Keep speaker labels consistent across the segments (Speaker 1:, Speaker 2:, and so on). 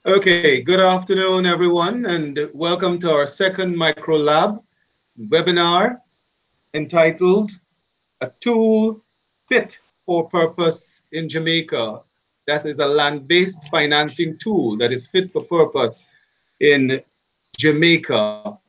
Speaker 1: Okay, good afternoon, everyone, and welcome to our second Micro Lab webinar entitled A Tool Fit for Purpose in Jamaica. That is a land-based financing tool that is fit for purpose in Jamaica.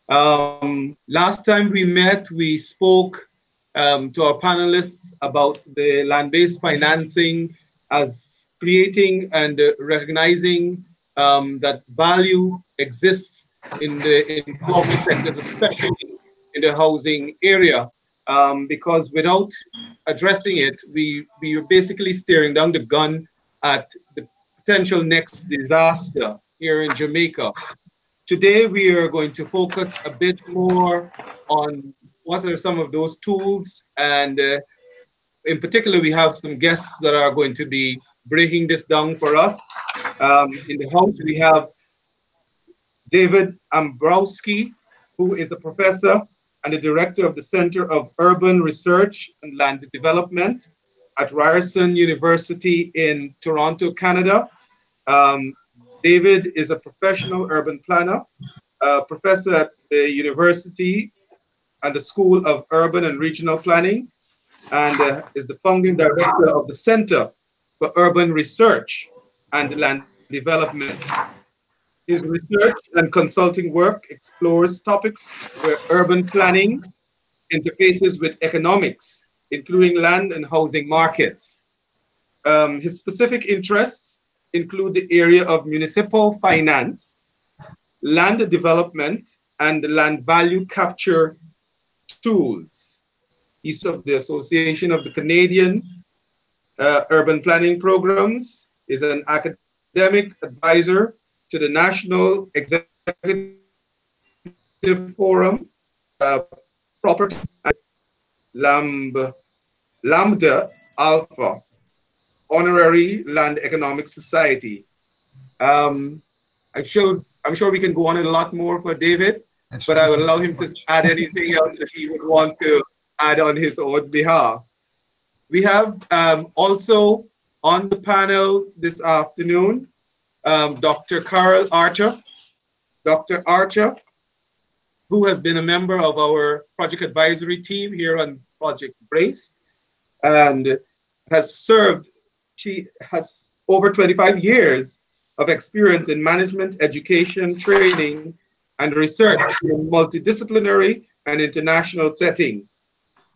Speaker 1: Last time we met, we spoke to our panelists about the land-based financing as creating and recognizing that value exists in the informal sectors, especially in the housing area, because without addressing it, we are basically staring down the gun at the potential next disaster here in Jamaica. Today, we are going to focus a bit more on what are some of those tools. And in particular, we have some guests that are going to be breaking this down for us. In the house, we have David Ambrowski, who is a professor and the director of the Center of Urban Research and Land Development at Ryerson University in Toronto, Canada. Um, David is a professional urban planner, professor at the university and the School of Urban and Regional Planning, and is the founding director of the Center for Urban Research and Land Development. His research and consulting work explores topics where urban planning interfaces with economics, including land and housing markets. His specific interests include the area of municipal finance, land development, and land value capture tools. He's of the Association of the Canadian Urban Planning Programs, is an academic advisor to the National Executive Forum, Property and Lambda Alpha, Honorary Land Economic Society. I'm sure we can go on a lot more for David, but I will allow him to add anything else that he would want to add on his own behalf. We have also on the panel this afternoon, Dr. Carol Archer. Dr. Archer, who has been a member of our project advisory team here on Project Braced and she has over 25 years of experience in management, education, training, and research in multidisciplinary and international setting.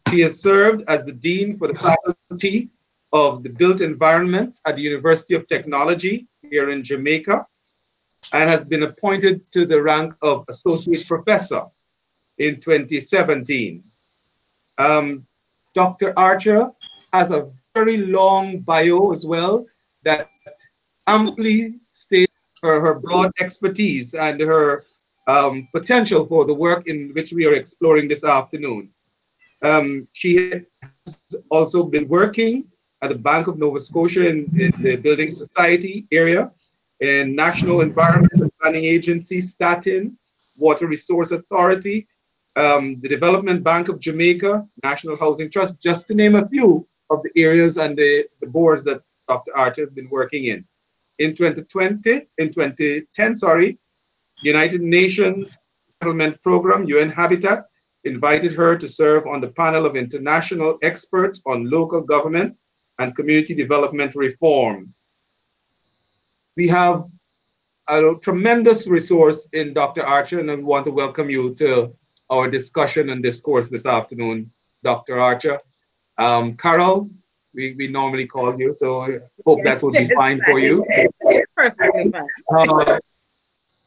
Speaker 1: She has served as the Dean for the Faculty of the Built Environment at the University of Technology here in Jamaica, and has been appointed to the rank of Associate Professor in 2017. Dr. Archer has a very long bio as well that amply states her broad expertise and her potential for the work in which we are exploring this afternoon. She has also been working at the Bank of Nova Scotia in the Building Society area, in National Environment and Planning Agency, STATIN, Water Resource Authority, the Development Bank of Jamaica, National Housing Trust, just to name a few of the areas and the boards that Dr. Archer has been working in. In 2010, United Nations Settlement Program, UN Habitat, invited her to serve on the panel of international experts on local government and community development reform. We have a tremendous resource in Dr. Archer, and I want to welcome you to our discussion and discourse this afternoon, Dr. Archer. Carol, we normally call you, so I hope that will be fine for you.
Speaker 2: Perfectly fine.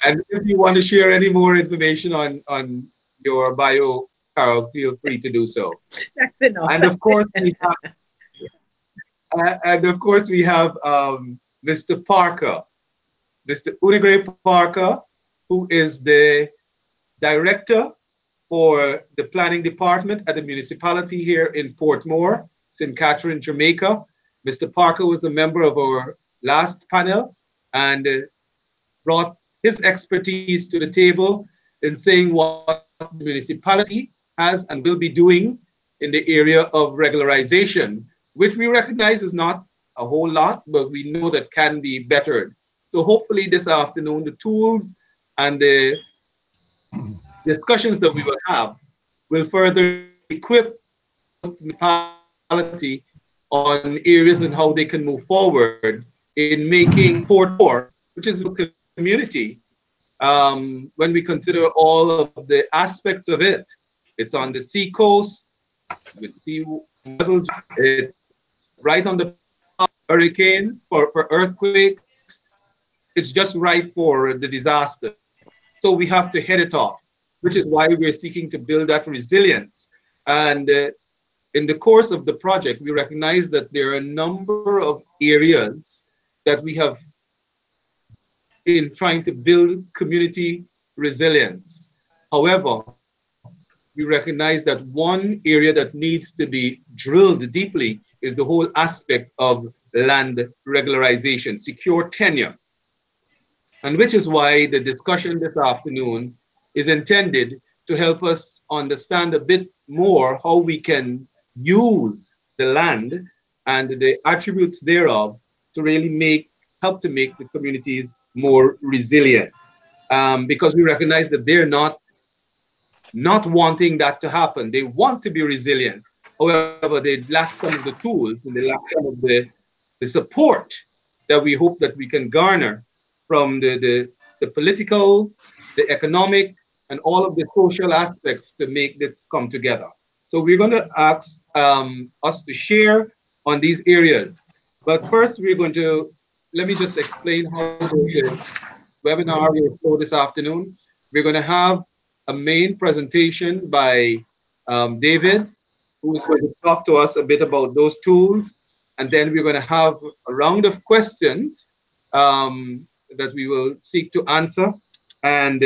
Speaker 1: And if you want to share any more information on your bio, Carol, feel free to do so.
Speaker 2: That's enough.
Speaker 1: And of course, we have Mr. Parker, Mr. Unigre Parker, who is the director for the planning department at the municipality here in Portmore, St. Catherine, Jamaica. Mr. Parker was a member of our last panel and brought his expertise to the table in saying what the municipality has and will be doing in the area of regularization, which we recognize is not a whole lot, but we know that can be bettered. So hopefully this afternoon, the tools and the discussions that we will have will further equip municipality on areas and how they can move forward in making Port Core, which is a community, when we consider all of the aspects of it. It's on the sea coast, with sea level, it's right on the hurricanes, for earthquakes. It's just right for the disaster. So we have to head it off, which is why we're seeking to build that resilience. And in the course of the project, we recognize that there are a number of areas that we have in trying to build community resilience. However, we recognize that one area that needs to be drilled deeply is the whole aspect of land regularization, secure tenure. And which is why the discussion this afternoon is intended to help us understand a bit more how we can use the land and the attributes thereof to really help to make the communities more resilient. Because we recognize that they're not wanting that to happen. They want to be resilient. However, they lack some of the tools and they lack some of the support that we hope that we can garner from the political, the economic, and all of the social aspects to make this come together. So we're going to ask us to share on these areas. But first, let me just explain how the webinar will flow this afternoon. We're going to have a main presentation by David, who is going to talk to us a bit about those tools. And then we're going to have a round of questions that we will seek to answer. And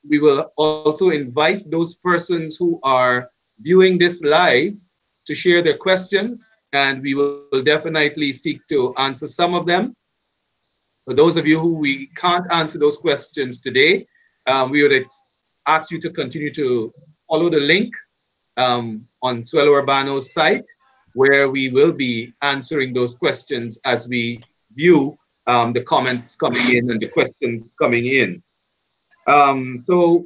Speaker 1: we will also invite those persons who are viewing this live to share their questions. And we will definitely seek to answer some of them. For those of you who we can't answer those questions today, we would ask you to continue to follow the link on Suelo Urbano's site, where we will be answering those questions as we view the comments coming in and the questions coming in. So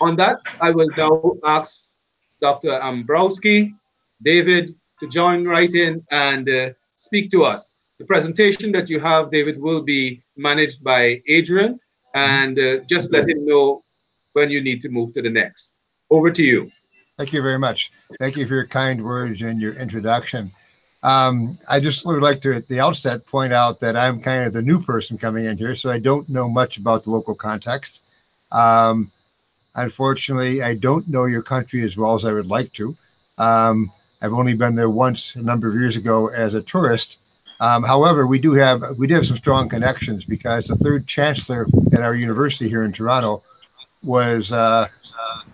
Speaker 1: on that, I will now ask Dr. Ambrowski, David, to join right in and speak to us. The presentation that you have, David, will be managed by Adrian, and just let him know when you need to move to the next. Over to you.
Speaker 3: Thank you very much. Thank you for your kind words and your introduction. I just would like to, at the outset, point out that I'm kind of the new person coming in here, so I don't know much about the local context. Unfortunately, I don't know your country as well as I would like to. I've only been there once a number of years ago as a tourist. However, we do have some strong connections, because the third chancellor at our university here in Toronto was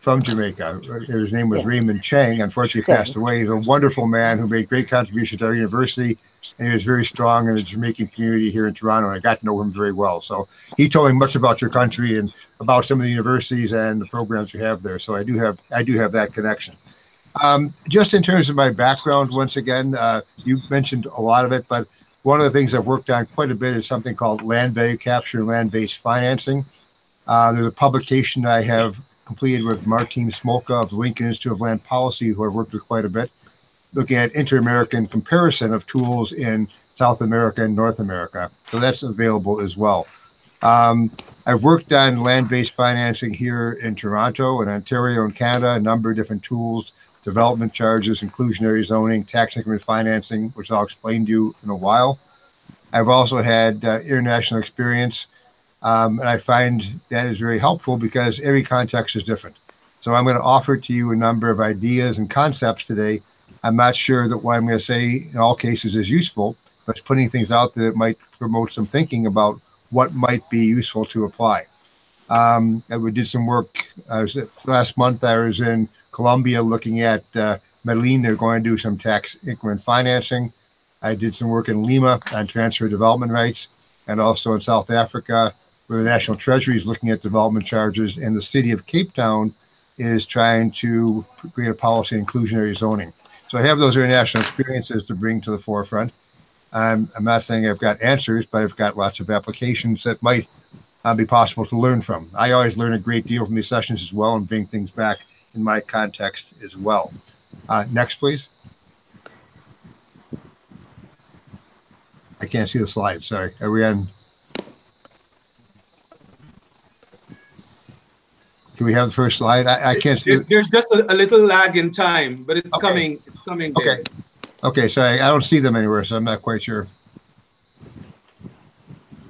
Speaker 3: from Jamaica. His name was Raymond Chang. Unfortunately, passed away. He's a wonderful man who made great contributions to our university, and he was very strong in the Jamaican community here in Toronto. And I got to know him very well. So he told me much about your country and about some of the universities and the programs you have there. So I do have that connection. Just in terms of my background, once again, you mentioned a lot of it, but one of the things I've worked on quite a bit is something called land value capture and land-based financing. There's a publication I have completed with Martin Smolka of the Lincoln Institute of Land Policy, who I've worked with quite a bit, looking at inter-American comparison of tools in South America and North America. So that's available as well. I've worked on land-based financing here in Toronto and Ontario and Canada, a number of different tools, development charges, inclusionary zoning, tax increment financing, which I'll explain to you in a while. I've also had international experience, and I find that is very helpful because every context is different. So I'm going to offer to you a number of ideas and concepts today. I'm not sure that what I'm going to say in all cases is useful, but it's putting things out there that might promote some thinking about what might be useful to apply. We did some work. Last month I was in Colombia looking at Medellin. They're going to do some tax increment financing. I did some work in Lima on transfer development rights, and also in South Africa, where the National Treasury is looking at development charges, and the city of Cape Town is trying to create a policy on inclusionary zoning. So I have those international experiences to bring to the forefront. I'm not saying I've got answers, but I've got lots of applications that might be possible to learn from. I always learn a great deal from these sessions as well and bring things back in my context as well. Next, please. I can't see the slide. Sorry. Are we on? Can we have the first slide? I can't see.
Speaker 1: There's just a little lag in time, but it's coming. It's coming.
Speaker 3: Okay.
Speaker 1: David.
Speaker 3: Okay. Sorry. I don't see them anywhere, so I'm not quite sure.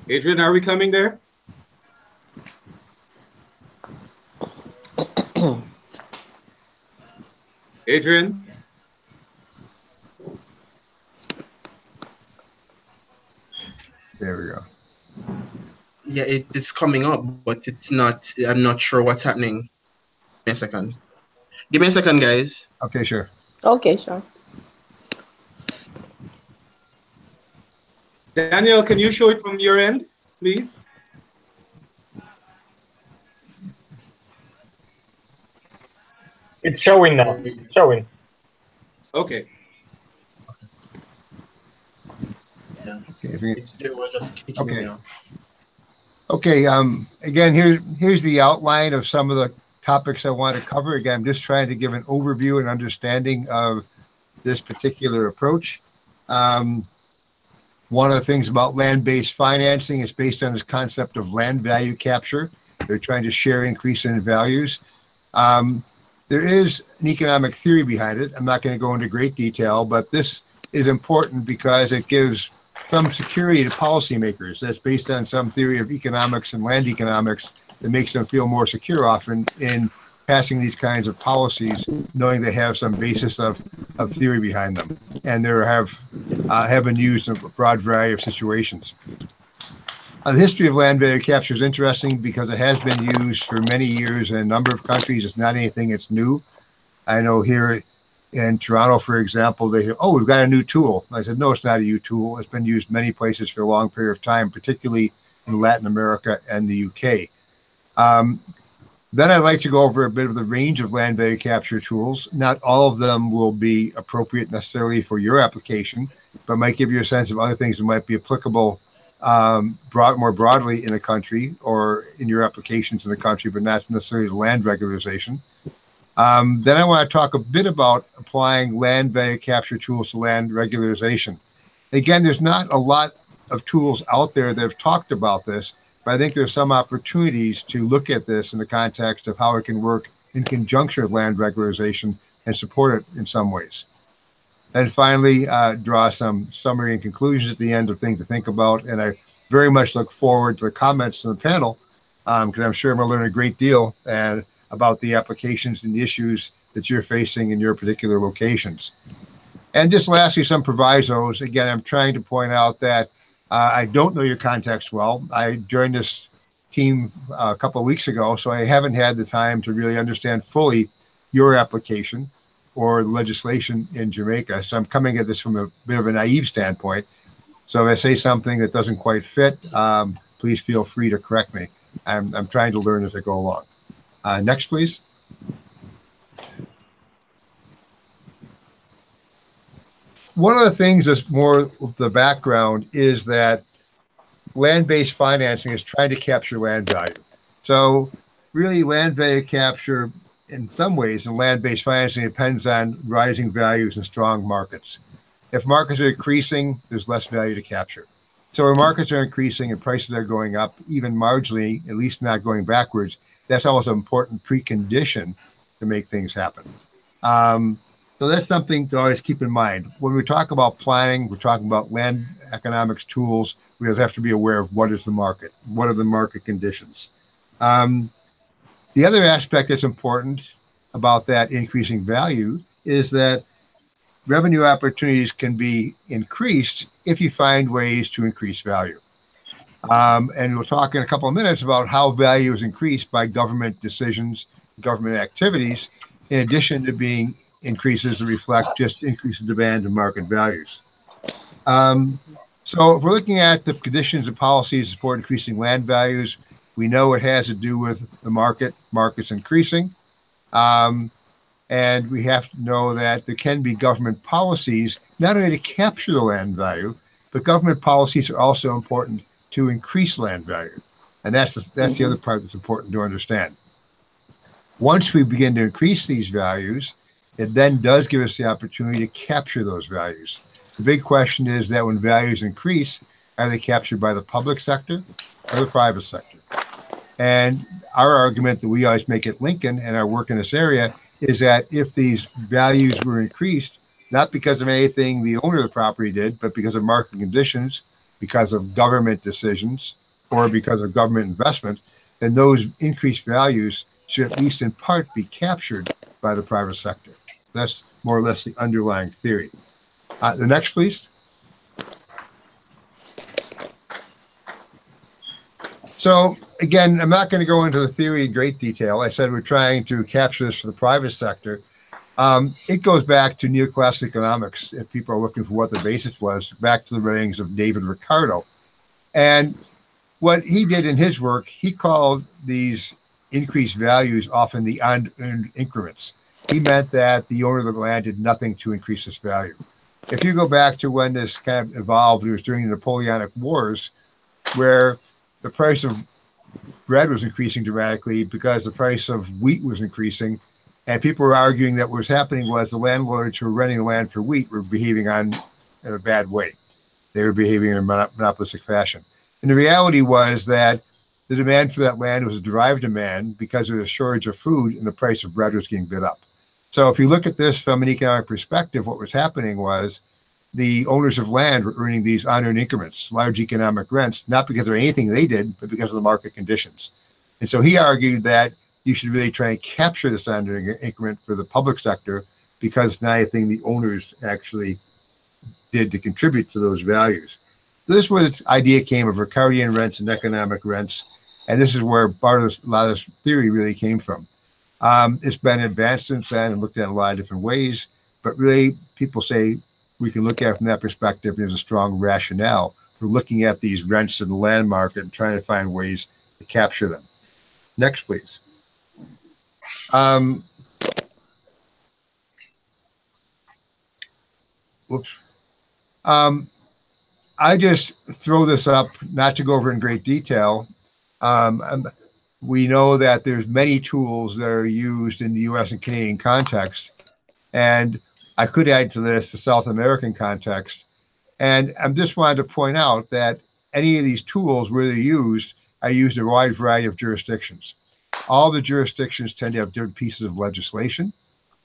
Speaker 1: Adrian, are we coming there? Adrian?
Speaker 3: There we go.
Speaker 4: Yeah, it's coming up, but it's not. I'm not sure what's happening. Give me a second. Give me a second, guys.
Speaker 3: Okay, sure.
Speaker 2: Okay, sure.
Speaker 1: Daniel, can you show it from your end, please?
Speaker 5: It's showing now. It's showing.
Speaker 1: Okay.
Speaker 4: Yeah.
Speaker 3: Okay.
Speaker 4: It was just kicking me out.
Speaker 3: Okay. Again, here's the outline of some of the topics I want to cover. Again, I'm just trying to give an overview and understanding of this particular approach. One of the things about land-based financing is based on this concept of land value capture. They're trying to share increase in values. There is an economic theory behind it. I'm not going to go into great detail, but this is important because it gives some security to policymakers. That's based on some theory of economics and land economics that makes them feel more secure often in passing these kinds of policies, knowing they have some basis of theory behind them. And there have been used in a broad variety of situations. The history of land value capture is interesting because it has been used for many years in a number of countries. It's not anything that's new. I know here in Toronto, for example, they say, oh, we've got a new tool. I said, no, it's not a new tool. It's been used many places for a long period of time, particularly in Latin America and the UK. Then I'd like to go over a bit of the range of land value capture tools. Not all of them will be appropriate necessarily for your application, but might give you a sense of other things that might be applicable more broadly in a country or in your applications in the country, but not necessarily the land regularization. Then I want to talk a bit about applying land value capture tools to land regularization. Again, there's not a lot of tools out there that have talked about this, but I think there's some opportunities to look at this in the context of how it can work in conjunction with land regularization and support it in some ways. And finally, draw some summary and conclusions at the end of things to think about. And I very much look forward to the comments in the panel because I'm sure I'm going to learn a great deal about the applications and the issues that you're facing in your particular locations. And just lastly, some provisos. Again, I'm trying to point out that I don't know your context well. I joined this team a couple of weeks ago, so I haven't had the time to really understand fully your application or the legislation in Jamaica. So I'm coming at this from a bit of a naive standpoint. So if I say something that doesn't quite fit, please feel free to correct me. I'm trying to learn as I go along. Next, please. One of the things that's more the background is that land-based financing is trying to capture land value. So really land value capture in some ways in land-based financing depends on rising values and strong markets. If markets are increasing, there's less value to capture. So when markets are increasing and prices are going up, even marginally, at least not going backwards, that's almost an important precondition to make things happen. So that's something to always keep in mind. When we talk about planning, we're talking about land economics tools, we have to be aware of what is the market, what are the market conditions. The other aspect that's important about that increasing value is that revenue opportunities can be increased if you find ways to increase value. And we'll talk in a couple of minutes about how value is increased by government decisions, government activities, in addition to being increases that reflect just increase in demand and market values. So if we're looking at the conditions and policies to support increasing land values, we know it has to do with the markets increasing. And we have to know that there can be government policies, not only to capture the land value, But government policies are also important to increase land value. And that's the other part that's important to understand. Once we begin to increase these values, it then does give us the opportunity to capture those values. The big question is that when values increase, are they captured by the public sector or the private sector? And our argument that we always make at Lincoln and our work in this area is that if these values were increased, not because of anything the owner of the property did, but because of market conditions, because of government decisions, or because of government investment, then those increased values should at least in part be captured by the private sector. That's more or less the underlying theory. The next, please. So again, I'm not going to go into the theory in great detail. I said we're trying to capture this for the private sector. It goes back to neoclassical economics, if people are looking for what the basis was, back to the writings of David Ricardo. And what he did in his work, he called these increased values often the unearned increments. He meant that the owner of the land did nothing to increase this value. If you go back to when this kind of evolved, it was during the Napoleonic Wars, where the price of bread was increasing dramatically because the price of wheat was increasing. And people were arguing that what was happening was the landlords who were renting the land for wheat were behaving in a bad way. They were behaving in a monopolistic fashion. And the reality was that the demand for that land was a derived demand because there was a shortage of food and the price of bread was getting bid up. So if you look at this from an economic perspective, what was happening was the owners of land were earning these unearned increments, large economic rents, not because of anything they did, but because of the market conditions. And so he argued that you should really try and capture this unearned increment for the public sector because it's not anything the owners actually did to contribute to those values. So this is where the idea came of Ricardian rents and economic rents. And this is where part of this, a lot of this theory really came from. It's been advanced since then and looked at in a lot of different ways, but really people say we can look at it from that perspective. There's a strong rationale for looking at these rents in the land market and trying to find ways to capture them. Next, please. Whoops. I just throw this up, not to go over in great detail. We know that there's many tools that are used in the US and Canadian context. And I could add to this the South American context. And I just wanted to point out that any of these tools where they're used are used in a wide variety of jurisdictions. All the jurisdictions tend to have different pieces of legislation.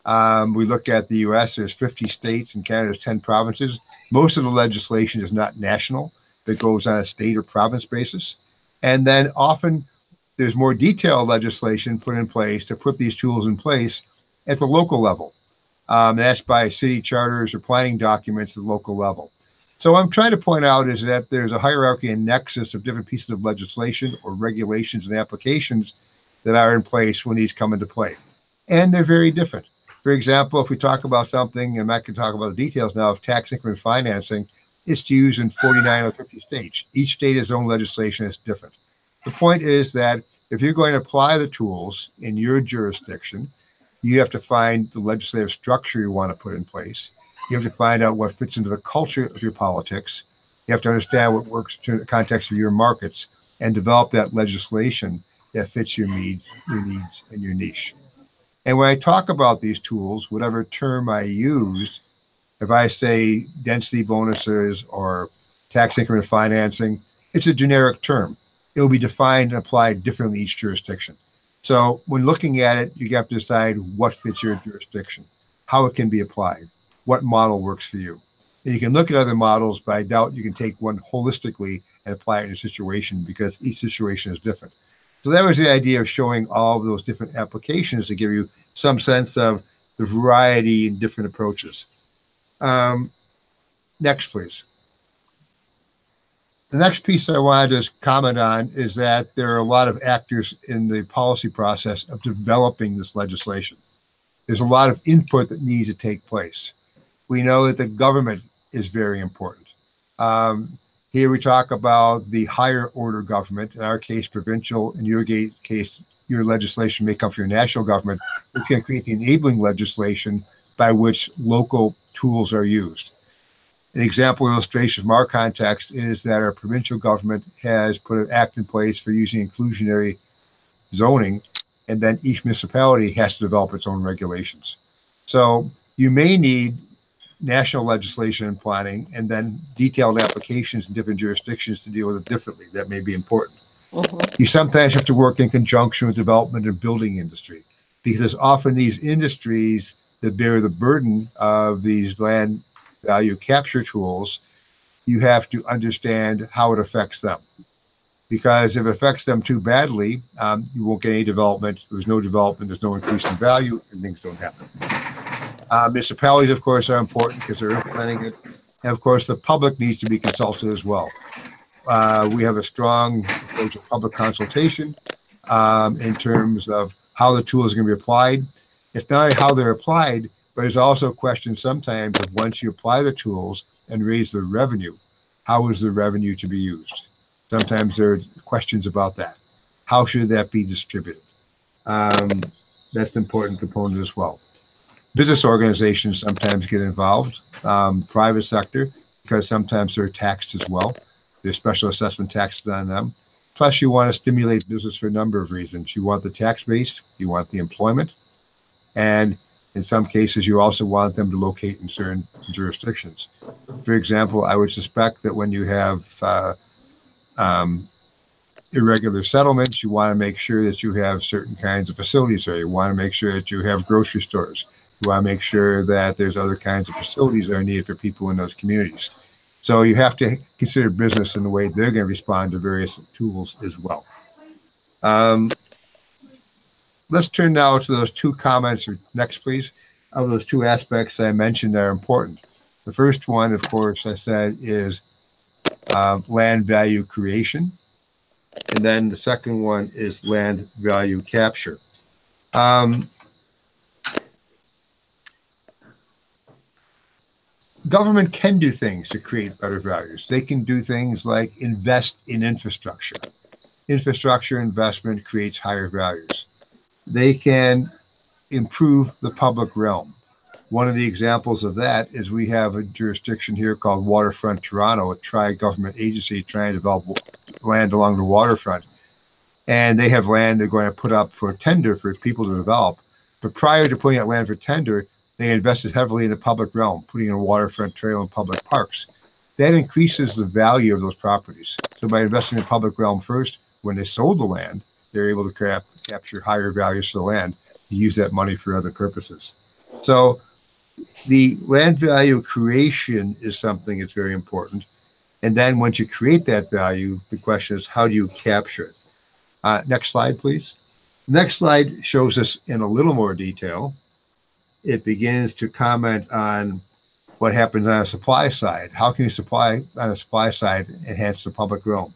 Speaker 3: We look at the US, there's 50 states, and Canada has 10 provinces. Most of the legislation is not national, but goes on a state or province basis. And then often there's more detailed legislation put in place to put these tools in place at the local level. That's by city charters or planning documents at the local level. So what I'm trying to point out is that there's a hierarchy and nexus of different pieces of legislation or regulations and applications that are in place when these come into play. And they're very different. For example, if we talk about something, and I can talk about the details now of tax increment financing, it's used in 49 or 50 states. Each state has its own legislation that's different. The point is that if you're going to apply the tools in your jurisdiction, you have to find the legislative structure you want to put in place. You have to find out what fits into the culture of your politics. You have to understand what works in the context of your markets and develop that legislation that fits your needs, and your niche. And when I talk about these tools, whatever term I use, if I say density bonuses or tax increment financing, it's a generic term. It will be defined and applied differently in each jurisdiction. So when looking at it, you have to decide what fits your jurisdiction, how it can be applied, what model works for you. And you can look at other models, but I doubt you can take one holistically and apply it in a situation because each situation is different. So that was the idea of showing all of those different applications to give you some sense of the variety in different approaches. Next, please. The next piece I wanted to comment on is that there are a lot of actors in the policy process of developing this legislation. There's a lot of input that needs to take place. We know that the government is very important. Here we talk about the higher order government, in our case, provincial, in your case, your legislation may come from your national government, which can create the enabling legislation by which local tools are used. An example illustration from our context is that our provincial government has put an act in place for using inclusionary zoning, and then each municipality has to develop its own regulations. So you may need national legislation and planning, and then detailed applications in different jurisdictions to deal with it differently. That may be important. You sometimes have to work in conjunction with development and building industry, because it's often these industries that bear the burden of these land value capture tools. You have to understand how it affects them, because if it affects them too badly, you won't get any development. There's no development, there's no increase in value, and things don't happen. Municipalities, of course, are important because they're implementing it. And of course, the public needs to be consulted as well. We have a strong approach of public consultation in terms of how the tools are going to be applied. It's not only how they're applied, but it's also questions sometimes of once you apply the tools and raise the revenue, how is the revenue to be used? Sometimes there are questions about that. How should that be distributed? That's an important component as well. Business organizations sometimes get involved, private sector, because sometimes they're taxed as well. There's special assessment taxes on them. Plus, you want to stimulate business for a number of reasons. You want the tax base, you want the employment, and in some cases, you also want them to locate in certain jurisdictions. For example, I would suspect that when you have irregular settlements, you want to make sure that you have certain kinds of facilities there. You want to make sure that you have grocery stores. You want to make sure that there's other kinds of facilities that are needed for people in those communities. So you have to consider business in the way they're going to respond to various tools as well. Let's turn now to those two comments. Next, please. Of those two aspects I mentioned that are important. The first one, of course, I said is land value creation. And then the second one is land value capture. Government can do things to create better values. They can do things like invest in infrastructure. Infrastructure investment creates higher values. They can improve the public realm. One of the examples of that is we have a jurisdiction here called Waterfront Toronto, a tri-government agency trying to develop land along the waterfront. And they have land they're going to put up for tender for people to develop. But prior to putting that land for tender, they invested heavily in the public realm, putting in a waterfront trail and public parks. That increases the value of those properties. So by investing in the public realm first, when they sold the land, they're able to capture higher values for the land to use that money for other purposes. So the land value creation is something that's very important. And then once you create that value, the question is, how do you capture it? Next slide, please. Next slide shows us in a little more detail. It begins to comment on what happens on a supply side. How can you supply on a supply side enhance the public realm?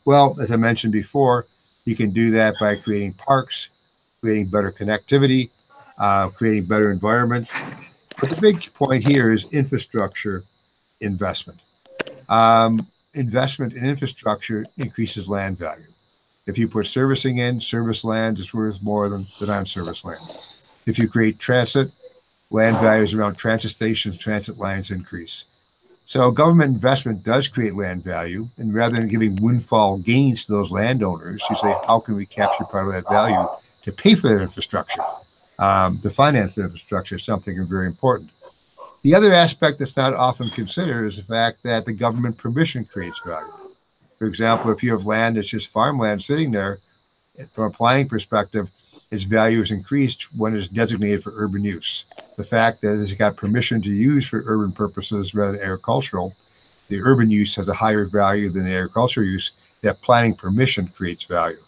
Speaker 3: Well, as I mentioned before, you can do that by creating parks, creating better connectivity, creating better environments. But the big point here is infrastructure investment. Investment in infrastructure increases land value. If you put servicing in, service land is worth more than the non-service land. If you create transit, land values around transit stations, transit lines increase. So government investment does create land value, and rather than giving windfall gains to those landowners, you say, how can we capture part of that value to pay for that infrastructure? To finance the infrastructure is something very important. The other aspect that's not often considered is the fact that the government permission creates value. For example, if you have land that's just farmland sitting there, from a planning perspective, its value is increased when it's designated for urban use. The fact that it's got permission to use for urban purposes rather than agricultural, the urban use has a higher value than the agricultural use. That planning permission creates value.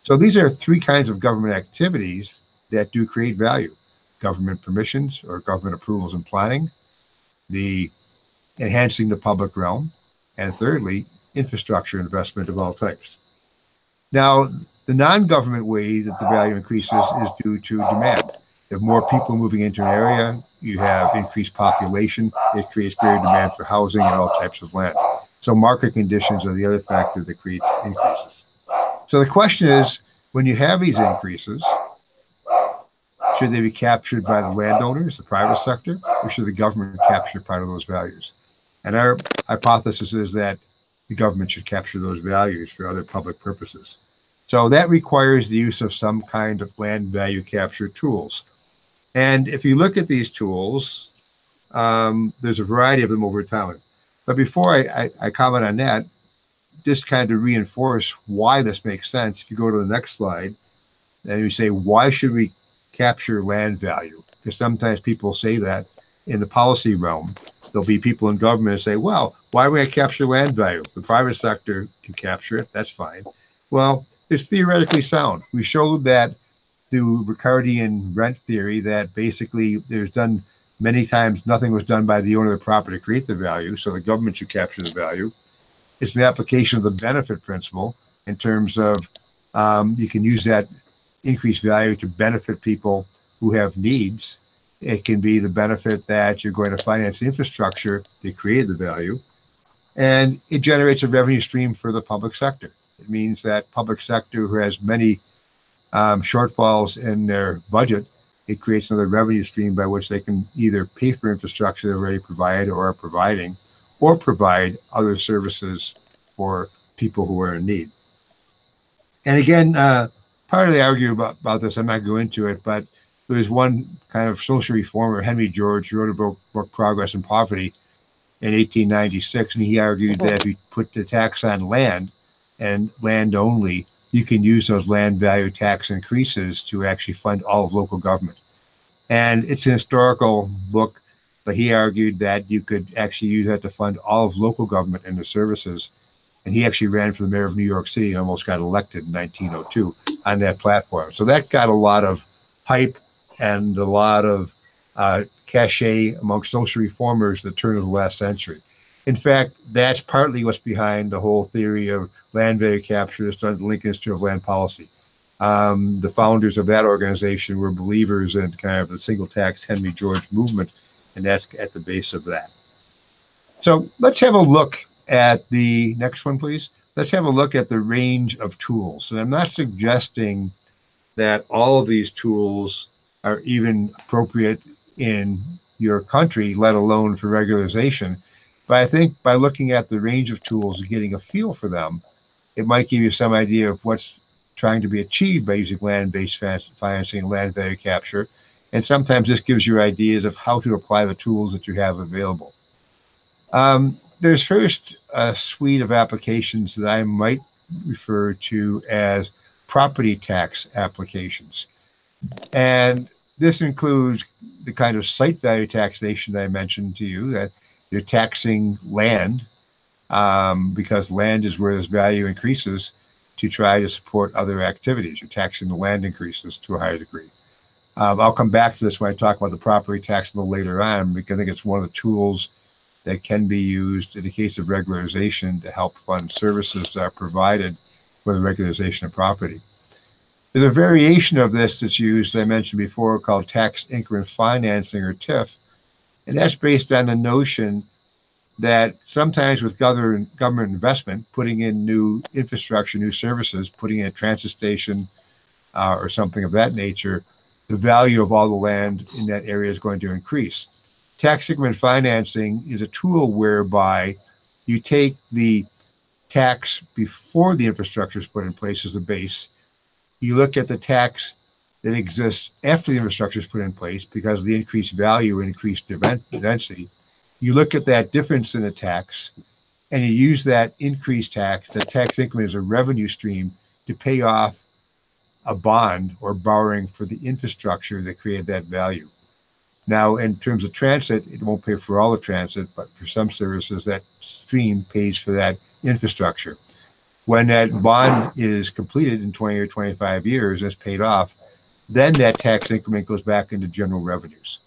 Speaker 3: So these are three kinds of government activities that do create value: government permissions or government approvals and planning, the enhancing the public realm, and thirdly, infrastructure investment of all types. Now, the non-government way that the value increases is due to demand. If more people moving into an area, you have increased population, it creates greater demand for housing and all types of land. So market conditions are the other factor that creates increases. So the question is, when you have these increases, should they be captured by the landowners, the private sector, or should the government capture part of those values? And our hypothesis is that the government should capture those values for other public purposes. So that requires the use of some kind of land value capture tools. And if you look at these tools, there's a variety of them over time. But before I comment on that, just kind of reinforce why this makes sense. If you go to the next slide, and you say, why should we capture land value? Because sometimes people say that in the policy realm. There'll be people in government who say, well, why would I capture land value? The private sector can capture it. That's fine. Well, it's theoretically sound. We showed that through Ricardian rent theory that basically there's done many times nothing was done by the owner of the property to create the value, so the government should capture the value. It's an application of the benefit principle in terms of you can use that increased value to benefit people who have needs. It can be the benefit that you're going to finance the infrastructure that created the value, and it generates a revenue stream for the public sector. It means that public sector who has many shortfalls in their budget, it creates another revenue stream by which they can either pay for infrastructure they already provide or are providing, or provide other services for people who are in need. And again, part of the argument about this, I'm not going into it, but there's one kind of social reformer, Henry George, who wrote a book, Progress and Poverty, in 1896, and he argued that if you put the tax on land and land only, you can use those land value tax increases to actually fund all of local government. And it's an historical book, but he argued that you could actually use that to fund all of local government and the services. And he actually ran for the mayor of New York City and almost got elected in 1902 on that platform. So that got a lot of hype and a lot of cachet among social reformers at the turn of the last century. In fact, that's partly what's behind the whole theory of land value capture that's done at the Lincoln Institute of Land Policy. The founders of that organization were believers in kind of the single tax Henry George movement, and that's at the base of that. So let's have a look at the next one, please. Let's have a look at the range of tools. And I'm not suggesting that all of these tools are even appropriate in your country, let alone for regularization. But I think by looking at the range of tools and getting a feel for them, it might give you some idea of what's trying to be achieved by using land-based financing and land value capture. And sometimes this gives you ideas of how to apply the tools that you have available. There's first a suite of applications that I might refer to as property tax applications. And this includes the kind of site value taxation that I mentioned to you, that you're taxing land because land is where this value increases to try to support other activities. You're taxing the land increases to a higher degree. I'll come back to this when I talk about the property tax a little later on, because I think it's one of the tools that can be used in the case of regularization to help fund services that are provided for the regularization of property. There's a variation of this that's used, as I mentioned before, called tax increment financing, or TIF, and that's based on the notion that sometimes with government investment, putting in new infrastructure, new services, putting in a transit station or something of that nature, the value of all the land in that area is going to increase. Tax increment financing is a tool whereby you take the tax before the infrastructure is put in place as a base. You look at the tax that exists after the infrastructure is put in place because of the increased value and increased density. You look at that difference in the tax and you use that increased tax, that tax increment as a revenue stream to pay off a bond or borrowing for the infrastructure that created that value. Now, in terms of transit, it won't pay for all the transit, but for some services, that stream pays for that infrastructure. When that bond is completed in 20 or 25 years and it's paid off, then that tax increment goes back into general revenues.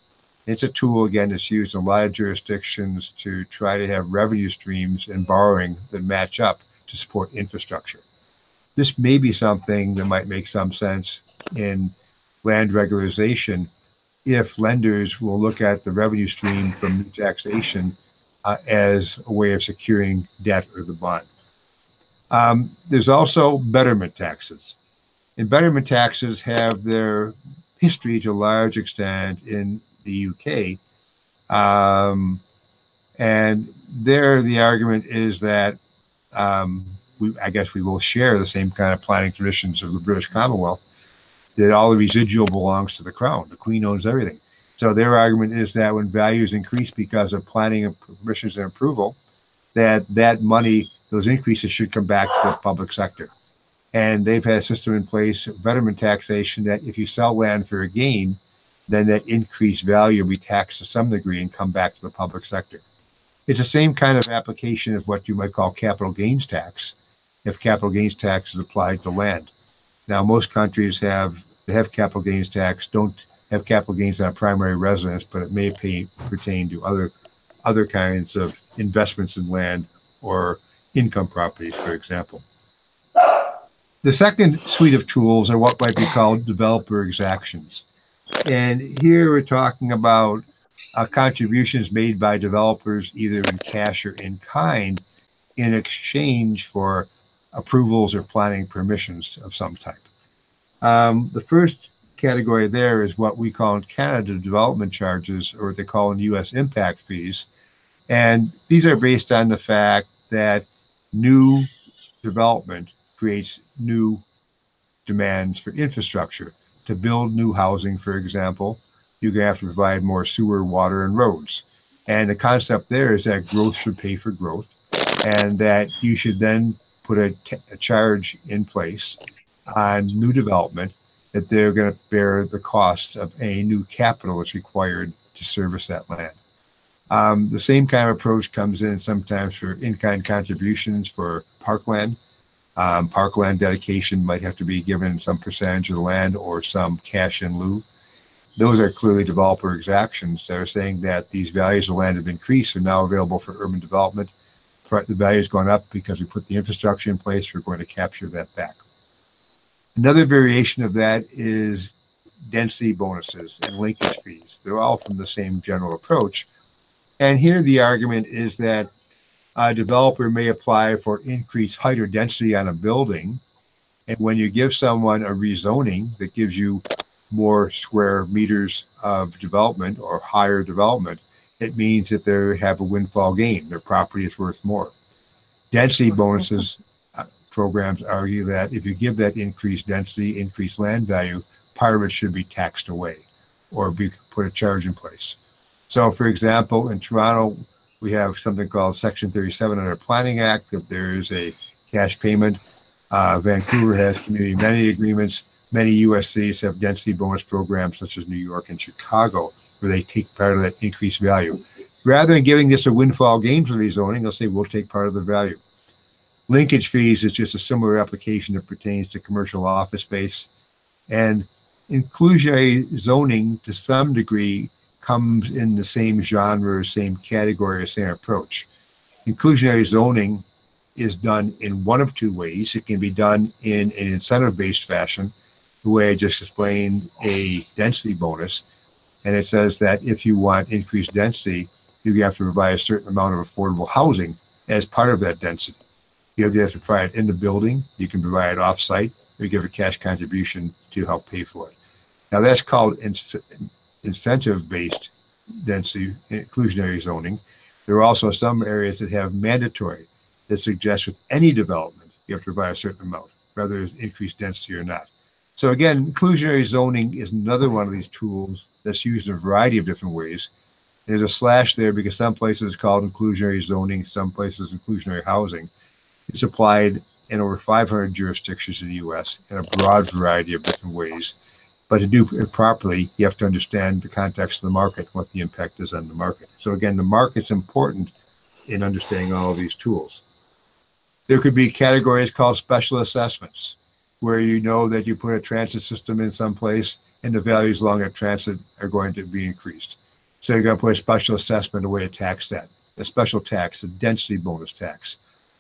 Speaker 3: It's a tool, again, that's used in a lot of jurisdictions to try to have revenue streams and borrowing that match up to support infrastructure. This may be something that might make some sense in land regularization if lenders will look at the revenue stream from taxation as a way of securing debt or the bond. There's also betterment taxes. And betterment taxes have their history to a large extent in the UK. And there, the argument is that I guess we will share the same kind of planning traditions of the British Commonwealth, that all the residual belongs to the crown. The Queen owns everything. So their argument is that when values increase because of planning and permissions and approval, that money, those increases should come back to the public sector. And they've had a system in place, betterment taxation, that if you sell land for a gain, then that increased value will be taxed to some degree and come back to the public sector. It's the same kind of application of what you might call capital gains tax, if capital gains tax is applied to land. Now, most countries have capital gains tax, don't have capital gains on a primary residence, but it may pertain to other kinds of investments in land or income properties, for example. The second suite of tools are what might be called developer exactions. And here we're talking about contributions made by developers either in cash or in kind in exchange for approvals or planning permissions of some type. The first category there is what we call in Canada development charges, or what they call in the US impact fees. And these are based on the fact that new development creates new demands for infrastructure. To build new housing, for example, you're going to have to provide more sewer, water, and roads. And the concept there is that growth should pay for growth, and that you should then put a charge in place on new development that they're going to bear the cost of any new capital that's required to service that land. The same kind of approach comes in sometimes for in-kind contributions for parkland. Parkland dedication might have to be given some percentage of the land or some cash in lieu. Those are clearly developer exactions that are saying that these values of land have increased and now available for urban development. The value has gone up because we put the infrastructure in place. We're going to capture that back. Another variation of that is density bonuses and linkage fees. They're all from the same general approach. And here the argument is that a developer may apply for increased height or density on a building. And when you give someone a rezoning that gives you more square meters of development or higher development, it means that they have a windfall gain. Their property is worth more. Density bonuses programs argue that if you give that increased density, increased land value, part of it should be taxed away or put a charge in place. So, for example, in Toronto, we have something called Section 37 under Planning Act, that there is a cash payment. Vancouver has community amenity agreements. Many US cities have density bonus programs, such as New York and Chicago, where they take part of that increased value. Rather than giving this a windfall gain for rezoning, they'll say, we'll take part of the value. Linkage fees is just a similar application that pertains to commercial office space. And inclusionary zoning, to some degree, comes in the same genre, same category, or same approach. Inclusionary zoning is done in one of two ways. It can be done in an incentive-based fashion, the way I just explained, a density bonus. And it says that if you want increased density, you have to provide a certain amount of affordable housing as part of that density. You have to provide it in the building, you can provide it off-site, or you give a cash contribution to help pay for it. Now that's called incentive-based density, inclusionary zoning. There are also some areas that have mandatory, that suggest with any development, you have to provide a certain amount, whether it's increased density or not. So again, inclusionary zoning is another one of these tools that's used in a variety of different ways. There's a slash there because some places it's called inclusionary zoning, some places inclusionary housing. It's applied in over 500 jurisdictions in the US in a broad variety of different ways. But to do it properly, you have to understand the context of the market, what the impact is on the market. So again, the market's important in understanding all of these tools. There could be categories called special assessments, where you know that you put a transit system in some place and the values along that transit are going to be increased. So you're going to put a special assessment, a way to tax that, a special tax, a density bonus tax.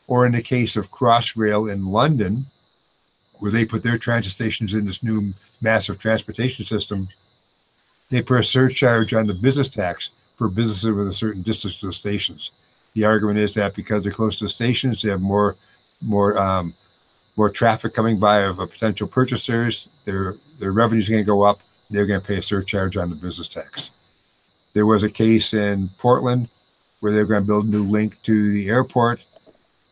Speaker 3: Or in the case of Crossrail in London, where they put their transit stations in this new massive transportation system, they put a surcharge on the business tax for businesses with a certain distance to the stations. The argument is that because they're close to the stations, they have more traffic coming by of potential purchasers, their revenue is going to go up, they're going to pay a surcharge on the business tax. There was a case in Portland where they're going to build a new link to the airport.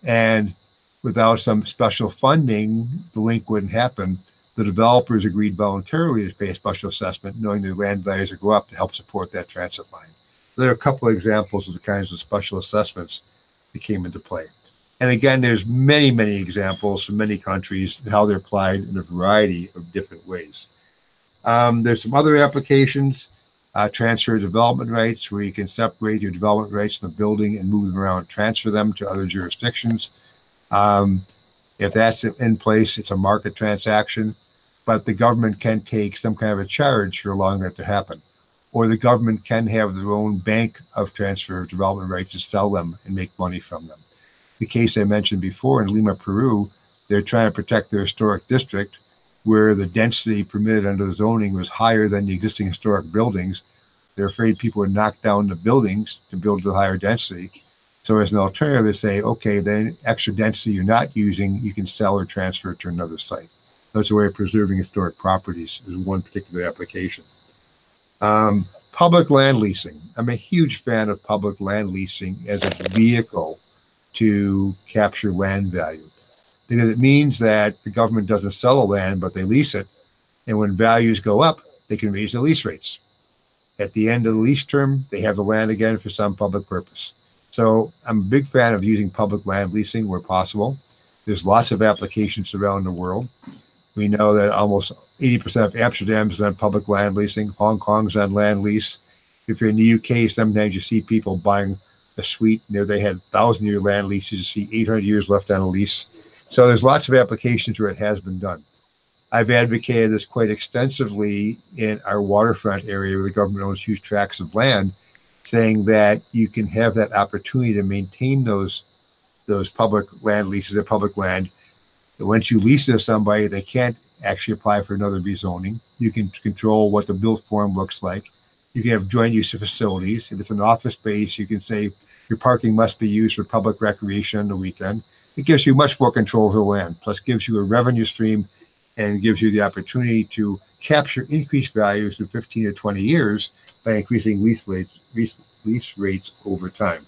Speaker 3: And without some special funding, the link wouldn't happen. The developers agreed voluntarily to pay a special assessment, knowing their land values would go up to help support that transit line. So there are a couple of examples of the kinds of special assessments that came into play. And again, there's many, many examples from many countries and how they're applied in a variety of different ways. There's some other applications, transfer of development rights, where you can separate your development rights from the building and move them around, transfer them to other jurisdictions. If that's in place, it's a market transaction, but the government can take some kind of a charge for allowing that to happen. Or the government can have their own bank of transfer of development rights to sell them and make money from them. The case I mentioned before in Lima, Peru, they're trying to protect their historic district where the density permitted under the zoning was higher than the existing historic buildings. They're afraid people would knock down the buildings to build the higher density. So as an alternative, they say, okay, then extra density you're not using, you can sell or transfer to another site. That's a way of preserving historic properties is one particular application. Public land leasing. I'm a huge fan of public land leasing as a vehicle to capture land value, because it means that the government doesn't sell the land, but they lease it. And when values go up, they can raise the lease rates. At the end of the lease term, they have the land again for some public purpose. So I'm a big fan of using public land leasing where possible. There's lots of applications around the world. We know that almost 80% of Amsterdam is on public land leasing. Hong Kong's on land lease. If you're in the UK, sometimes you see people buying a suite. You know, they had 1,000-year land leases. You see 800 years left on a lease. So there's lots of applications where it has been done. I've advocated this quite extensively in our waterfront area where the government owns huge tracts of land, saying that you can have that opportunity to maintain those public land leases or public land. Once you lease it to somebody, they can't actually apply for another rezoning. You can control what the built form looks like. You can have joint use of facilities. If it's an office space, you can say your parking must be used for public recreation on the weekend. It gives you much more control over the land, plus gives you a revenue stream and gives you the opportunity to capture increased values in 15 to 20 years by increasing lease rates over time.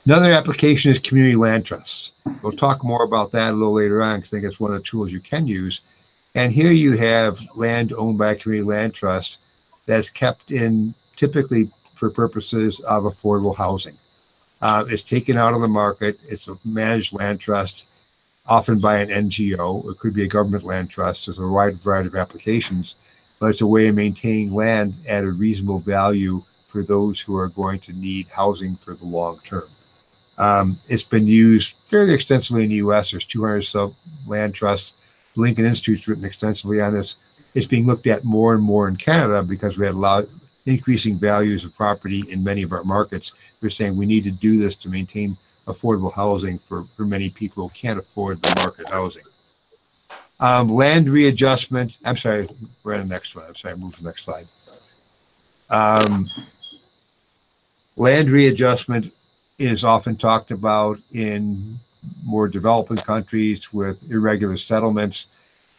Speaker 3: Another application is community land trusts. We'll talk more about that a little later on because I think it's one of the tools you can use. And here you have land owned by a community land trust that's kept in typically for purposes of affordable housing. It's taken out of the market. It's a managed land trust, often by an NGO. It could be a government land trust. There's a wide variety of applications, but it's a way of maintaining land at a reasonable value for those who are going to need housing for the long term. It's been used fairly extensively in the U.S. There's 200 land trusts. The Lincoln Institute's written extensively on this. It's being looked at more and more in Canada because we had a lot of increasing values of property in many of our markets. We're saying we need to do this to maintain affordable housing for many people who can't afford the market housing. Land readjustment. I'm sorry, we're on the next one. I'm sorry, move to the next slide. Land readjustment is often talked about in more developing countries with irregular settlements.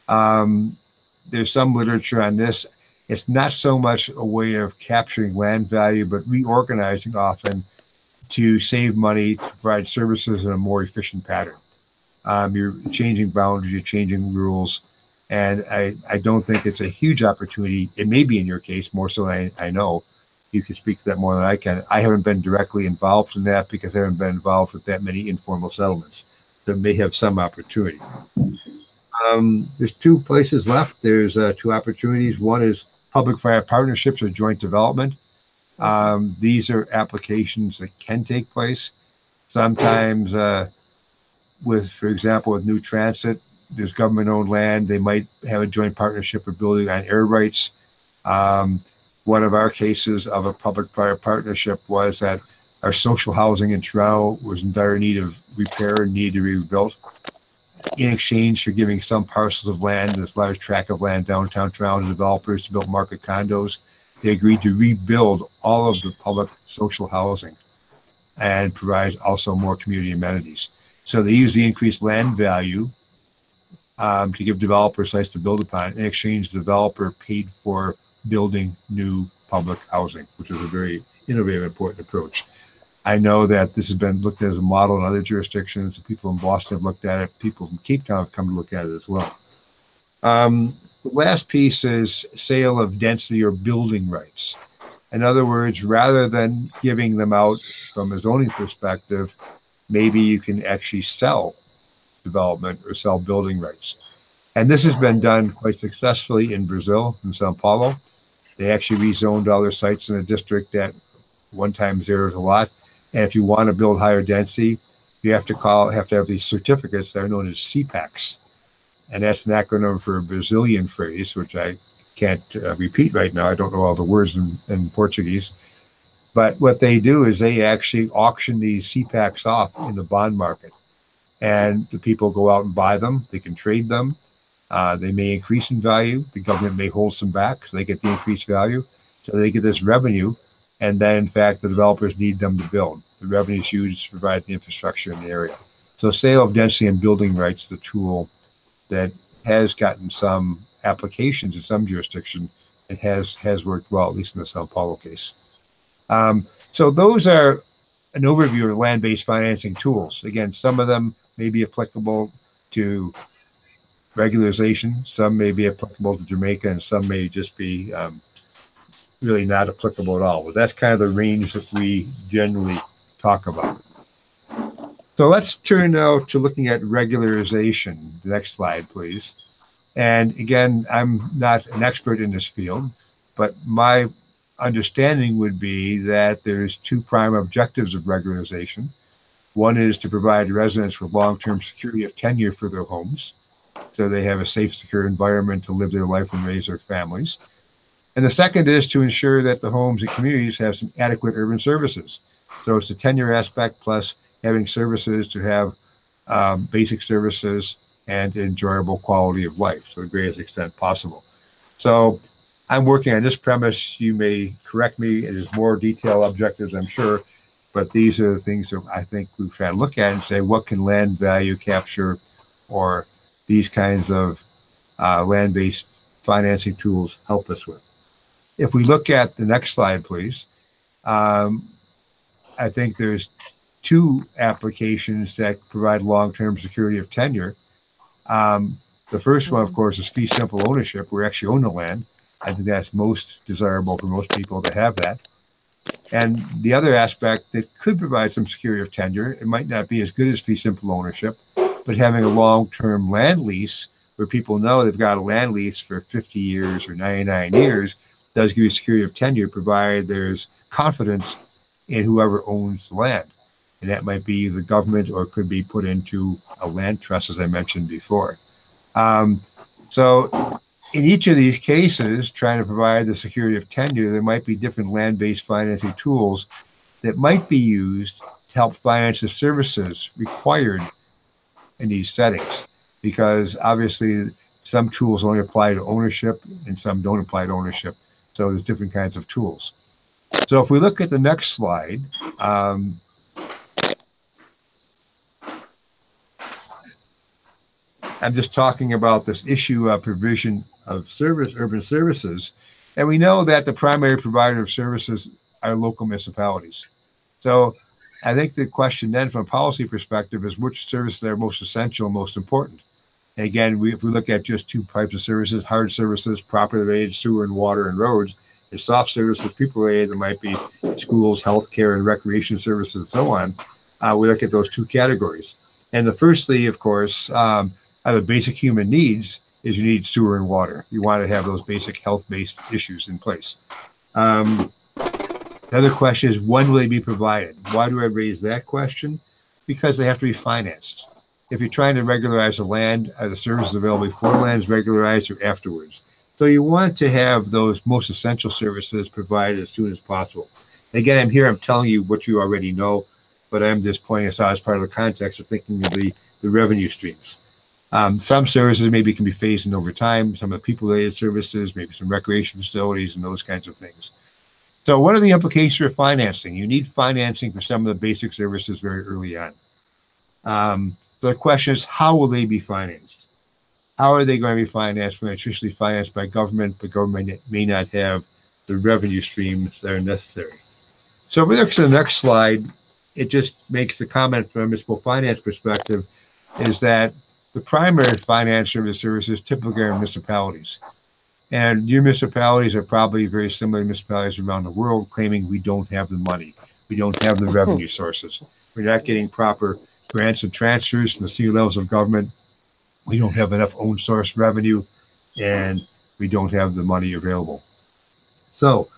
Speaker 3: There's some literature on this. It's not so much a way of capturing land value, but reorganizing often to save money, to provide services in a more efficient pattern. You're changing boundaries, you're changing rules, and I don't think it's a huge opportunity. It may be in your case, more so than I know. You can speak to that more than I can. I haven't been directly involved in that because I haven't been involved with that many informal settlements. That may have some opportunity. There's two places left. There's two opportunities. One is public-private partnerships or joint development. These are applications that can take place. Sometimes for example, with new transit, there's government-owned land. They might have a joint partnership or building on air rights. One of our cases of a public-private partnership was that our social housing in Toronto was in dire need of repair and needed to be rebuilt. In exchange for giving some parcels of land, this large tract of land downtown Toronto to developers to build market condos, they agreed to rebuild all of the public social housing and provide also more community amenities. So they use the increased land value to give developers sites to build upon. In exchange, the developer paid for building new public housing, which is a very innovative, important approach. I know that this has been looked at as a model in other jurisdictions. People in Boston have looked at it. People from Cape Town have come to look at it as well. The last piece is sale of density or building rights. In other words, rather than giving them out from a zoning perspective, maybe you can actually sell development or sell building rights. And this has been done quite successfully in Brazil, in Sao Paulo. They actually rezoned all their sites in a district that one time zeros a lot. And if you want to build higher density, you have to have these certificates that are known as CPACs. And that's an acronym for a Brazilian phrase, which I can't repeat right now. I don't know all the words in Portuguese. But what they do is they actually auction these CPACs off in the bond market. And the people go out and buy them. They can trade them. They may increase in value. The government may hold some back, so they get the increased value. So they get this revenue. And then, in fact, the developers need them to build. The revenue is used to provide the infrastructure in the area. So sale of density and building rights is the tool that has gotten some applications in some jurisdictions. It has worked well, at least in the Sao Paulo case. So those are an overview of land-based financing tools. Again, some of them may be applicable to regularization, some may be applicable to Jamaica, and some may just be really not applicable at all. But that's kind of the range that we generally talk about. So let's turn now to looking at regularization. The next slide, please. And again, I'm not an expert in this field, but my understanding would be that there's two prime objectives of regularization. One is to provide residents with long-term security of tenure for their homes, so they have a safe, secure environment to live their life and raise their families. And the second is to ensure that the homes and communities have some adequate urban services. So it's the tenure aspect plus having services to have basic services and enjoyable quality of life to the greatest extent possible. So I'm working on this premise. You may correct me. There's more detailed objectives, I'm sure, but these are the things that I think we try to look at and say, what can land value capture or these kinds of land-based financing tools help us with? If we look at the next slide, please, I think there's two applications that provide long-term security of tenure. The first one, of course, is fee simple ownership. We actually own the land. I think that's most desirable for most people to have that. And the other aspect that could provide some security of tenure, it might not be as good as fee simple ownership, but having a long-term land lease where people know they've got a land lease for 50 years or 99 years does give you security of tenure, provided there's confidence in whoever owns the land. And that might be the government or it could be put into a land trust, as I mentioned before. So in each of these cases, trying to provide the security of tenure, there might be different land-based financing tools that might be used to help finance the services required in these settings. Because obviously some tools only apply to ownership and some don't apply to ownership. So there's different kinds of tools. So if we look at the next slide, I'm just talking about this issue of provision of urban services. And we know that the primary provider of services are local municipalities. So I think the question then from a policy perspective is which services are most essential and most important. And again, if we look at just two types of services, hard services, property related, sewer and water and roads, and soft services, people related, there might be schools, healthcare, and recreation services, and so on. We look at those two categories. And the firstly, of course, are the basic human needs is you need sewer and water. You want to have those basic health-based issues in place. The other question is, when will they be provided? Why do I raise that question? Because they have to be financed. If you're trying to regularize the land, are the services available before land is regularized or afterwards? So you want to have those most essential services provided as soon as possible. Again, I'm telling you what you already know, but I'm just pointing this out as part of the context of thinking of the revenue streams. Some services maybe can be phased in over time, some of the people-related services, maybe some recreation facilities and those kinds of things. So what are the implications for financing? You need financing for some of the basic services very early on. So the question is, how will they be financed? How are they going to be financed when they're traditionally financed by government, but government may not have the revenue streams that are necessary? So if we look at the next slide, it just makes the comment from a municipal finance perspective is that the primary financier of the services typically are municipalities. And your municipalities are probably very similar to municipalities around the world claiming we don't have the money. We don't have the revenue sources. We're not getting proper grants and transfers from the senior levels of government. We don't have enough own source revenue, and we don't have the money available. So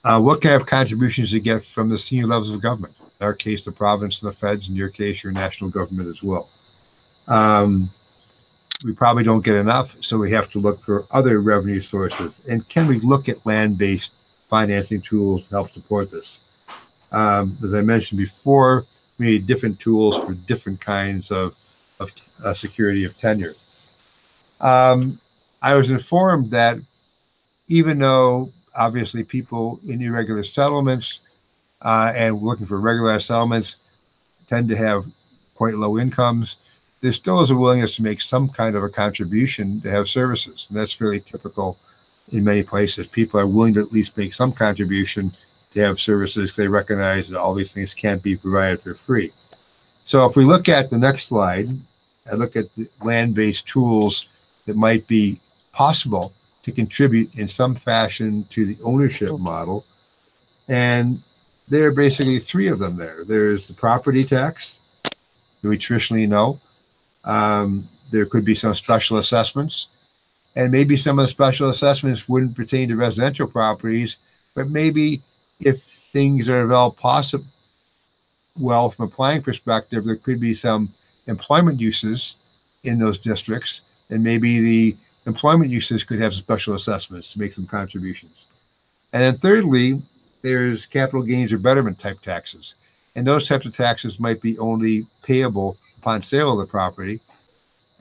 Speaker 3: what kind of contributions do you get from the senior levels of government? In our case, the province and the feds. In your case, your national government as well. We probably don't get enough, so we have to look for other revenue sources. And can we look at land-based financing tools to help support this? As I mentioned before, we need different tools for different kinds of security of tenure. I was informed that even though obviously people in irregular settlements and looking for regularized settlements tend to have quite low incomes, there still is a willingness to make some kind of a contribution to have services. And that's fairly typical in many places. People are willing to at least make some contribution to have services because they recognize that all these things can't be provided for free. So if we look at the next slide, I look at the land-based tools that might be possible to contribute in some fashion to the ownership model. And there are basically three of them there. There's the property tax that we traditionally know. There could be some special assessments, and maybe some of the special assessments wouldn't pertain to residential properties, but maybe if things are developed well from a planning perspective, there could be some employment uses in those districts, and maybe the employment uses could have some special assessments to make some contributions. And then thirdly, there's capital gains or betterment type taxes. And those types of taxes might be only payable upon sale of the property.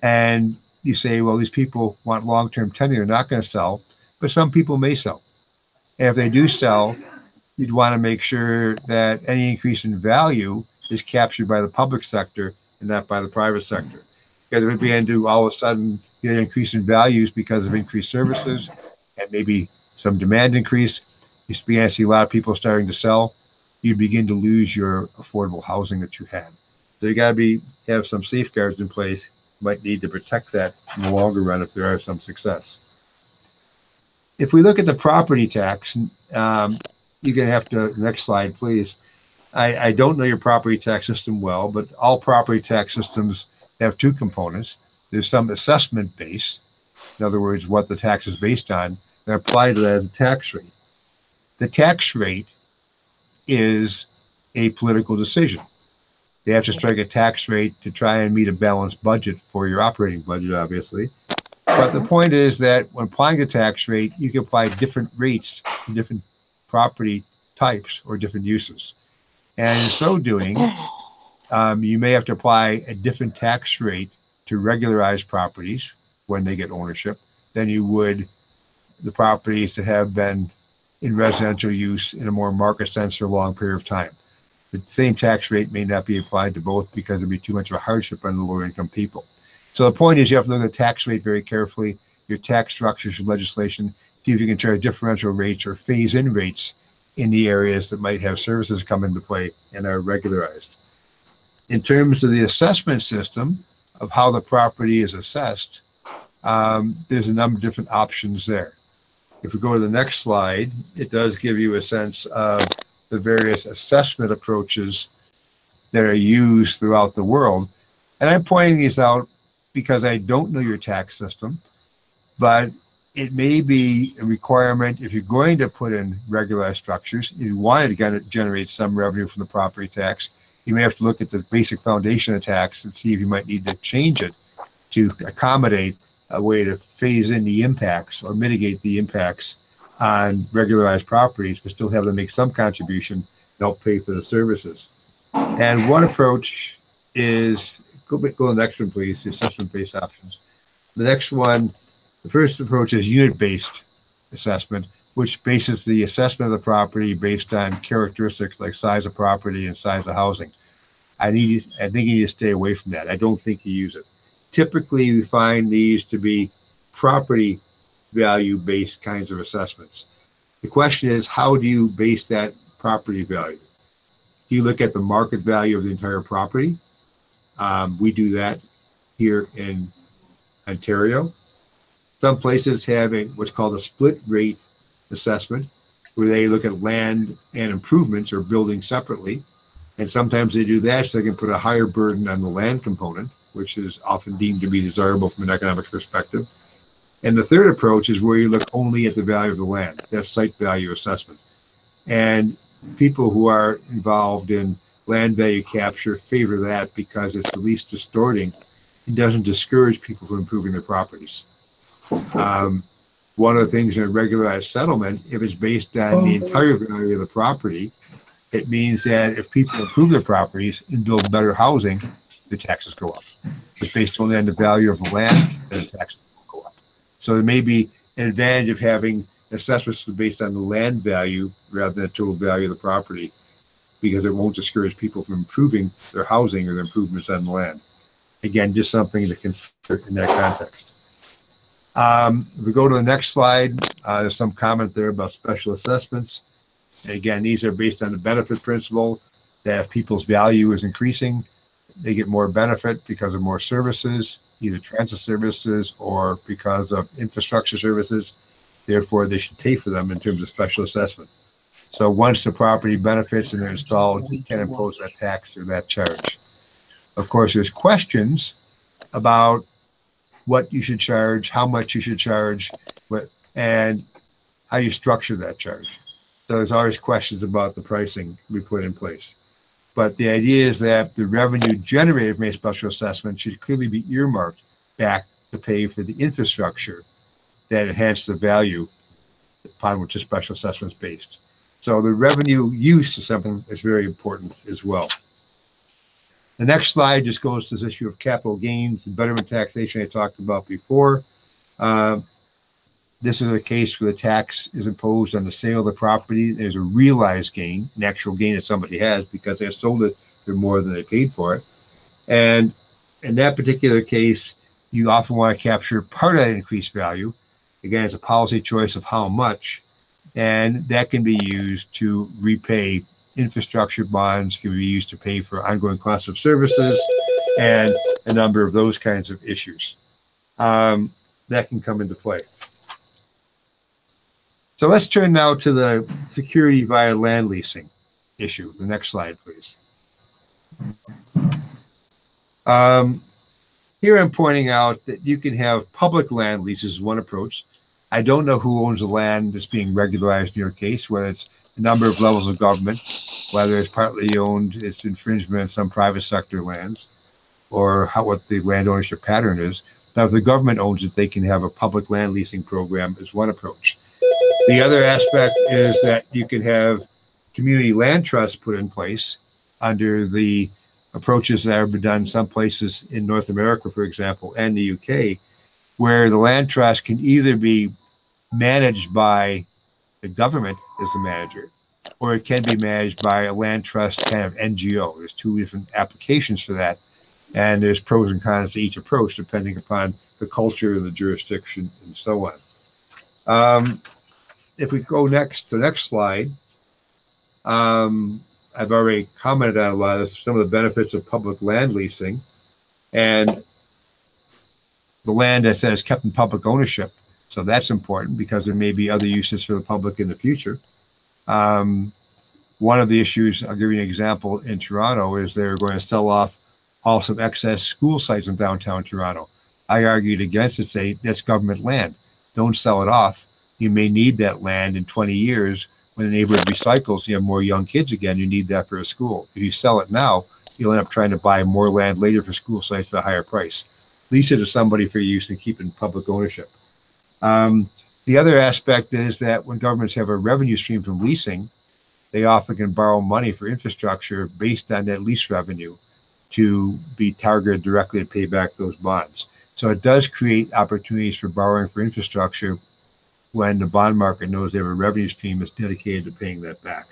Speaker 3: And you say, well, these people want long-term tenure, they're not going to sell, but some people may sell. And if they do sell, you'd want to make sure that any increase in value is captured by the public sector and not by the private sector. Because if it began to all of a sudden get an increase in values because of increased services and maybe some demand increase, you began to see a lot of people starting to sell, you begin to lose your affordable housing that you had. So you got to have some safeguards in place. You might need to protect that in the longer run if there are some success. If we look at the property tax, you're going to have to, next slide, please. I don't know your property tax system well, but all property tax systems have two components. There's some assessment base, in other words, what the tax is based on, and apply to that as a tax rate. The tax rate is a political decision. They have to strike a tax rate to try and meet a balanced budget for your operating budget, obviously. But the point is that when applying the tax rate, you can apply different rates to different property types or different uses. And in so doing, you may have to apply a different tax rate to regularized properties when they get ownership than you would the properties that have been in residential use in a more market sense for a long period of time. The same tax rate may not be applied to both because it'd be too much of a hardship on the lower income people. So the point is you have to look at the tax rate very carefully, your tax structures, your legislation, see if you can charge differential rates or phase in rates in the areas that might have services come into play and are regularized. In terms of the assessment system of how the property is assessed, there's a number of different options there. If we go to the next slide, it does give you a sense of the various assessment approaches that are used throughout the world. And I'm pointing these out because I don't know your tax system, but it may be a requirement if you're going to put in regularized structures, if you wanted to generate some revenue from the property tax, you may have to look at the basic foundation of tax and see if you might need to change it to accommodate a way to phase in the impacts or mitigate the impacts on regularized properties, but still have them make some contribution to help pay for the services. And one approach is, go to the next one, please, the assessment-based options. The next one, the first approach is unit-based assessment, which bases the assessment of the property based on characteristics like size of property and size of housing. I think you need to stay away from that. I don't think you use it. Typically, we find these to be property value-based kinds of assessments. The question is, how do you base that property value? You look at the market value of the entire property. We do that here in Ontario. Some places have what's called a split rate assessment, where they look at land and improvements or buildings separately. And sometimes they do that so they can put a higher burden on the land component, which is often deemed to be desirable from an economic perspective. And the third approach is where you look only at the value of the land. That's site value assessment. And people who are involved in land value capture favor that because it's the least distorting and doesn't discourage people from improving their properties. One of the things in a regularized settlement, if it's based on the entire value of the property, it means that if people improve their properties and build better housing, the taxes go up. If it's based only on the value of the land, then the taxes will go up. So there may be an advantage of having assessments based on the land value rather than the total value of the property, because it won't discourage people from improving their housing or their improvements on the land. Again, just something to consider in that context. If we go to the next slide, there's some comment there about special assessments. And again, these are based on the benefit principle that if people's value is increasing, they get more benefit because of more services, either transit services or because of infrastructure services. Therefore, they should pay for them in terms of special assessment. So once the property benefits and they're installed, you can impose that tax or that charge. Of course, there's questions about what you should charge, how much you should charge, and how you structure that charge. So there's always questions about the pricing we put in place. But the idea is that the revenue generated from a special assessment should clearly be earmarked back to pay for the infrastructure that enhance the value upon which a special assessment is based. So the revenue use is something that's very important as well. The next slide just goes to this issue of capital gains and betterment taxation I talked about before. This is a case where the tax is imposed on the sale of the property. There's a realized gain, an actual gain that somebody has because they sold it for more than they paid for it. And in that particular case, you often want to capture part of that increased value. Again, it's a policy choice of how much, and that can be used to repay infrastructure bonds, can be used to pay for ongoing costs of services, and a number of those kinds of issues. That can come into play. So let's turn now to the security via land leasing issue. The next slide, please. Here I'm pointing out that you can have public land leases, one approach. I don't know who owns the land that's being regularized in your case, whether it's a number of levels of government, whether it's partly owned, it's infringement of some private sector lands, or what the land ownership pattern is. Now, if the government owns it, they can have a public land leasing program as one approach. The other aspect is that you can have community land trusts put in place under the approaches that have been done in some places in North America, for example, and the UK, where the land trust can either be managed by the government as the manager, or it can be managed by a land trust kind of NGO. There's two different applications for that, and there's pros and cons to each approach depending upon the culture and the jurisdiction and so on. If we go next to the next slide, I've already commented on a lot of some of the benefits of public land leasing, and the land that says kept in public ownership. So that's important because there may be other uses for the public in the future. One of the issues, I'll give you an example, in Toronto is they're going to sell off all some excess school sites in downtown Toronto. I argued against it, say that's government land. Don't sell it off. You may need that land in 20 years when the neighborhood recycles, you have more young kids again, you need that for a school. If you sell it now, you'll end up trying to buy more land later for school sites at a higher price. Lease it to somebody for use and keep it in public ownership. The other aspect is that when governments have a revenue stream from leasing, they often can borrow money for infrastructure based on that lease revenue to be targeted directly to pay back those bonds. So it does create opportunities for borrowing for infrastructure when the bond market knows they have a revenue stream that's dedicated to paying that back.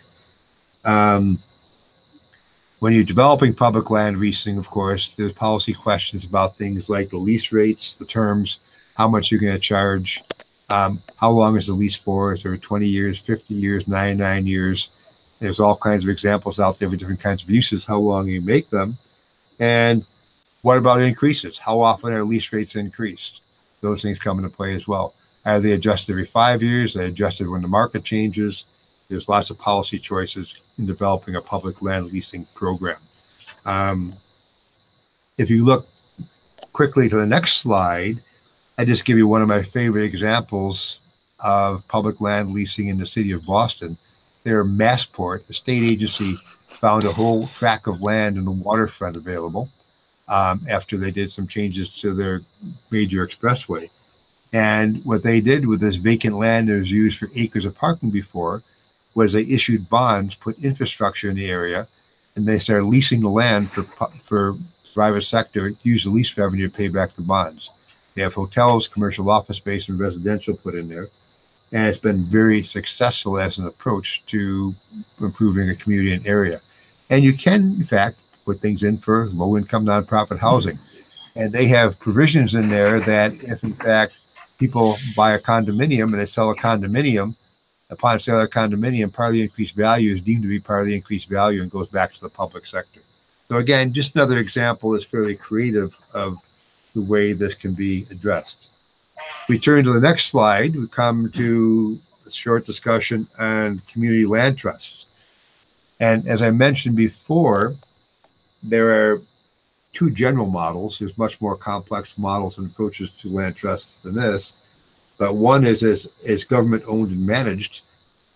Speaker 3: When you're developing public land leasing, of course, there's policy questions about things like the lease rates, the terms, how much you're going to charge, how long is the lease for? Is there 20 years, 50 years, 99 years? There's all kinds of examples out there with different kinds of uses, how long you make them. And what about increases? How often are lease rates increased? Those things come into play as well. Are they adjusted every 5 years? Are they adjusted when the market changes? There's lots of policy choices in developing a public land leasing program. If you look quickly to the next slide, I just give you one of my favorite examples of public land leasing in the city of Boston. Their Massport, the state agency, found a whole tract of land in the waterfront available after they did some changes to their major expressway. And what they did with this vacant land that was used for acres of parking before was they issued bonds, put infrastructure in the area, and they started leasing the land for private sector, use the lease revenue to pay back the bonds. They have hotels, commercial office space, and residential put in there. And it's been very successful as an approach to improving a community and area. And you can, in fact, put things in for low-income nonprofit housing. And they have provisions in there that if, in fact, people buy a condominium and they sell a condominium, upon sale of a condominium, part of the increased value is deemed to be part of the increased value and goes back to the public sector. So again, just another example that's fairly creative of the way this can be addressed. We turn to the next slide. We come to a short discussion on community land trusts. And as I mentioned before, there are two general models. There's much more complex models and approaches to land trusts than this. But one is government owned and managed.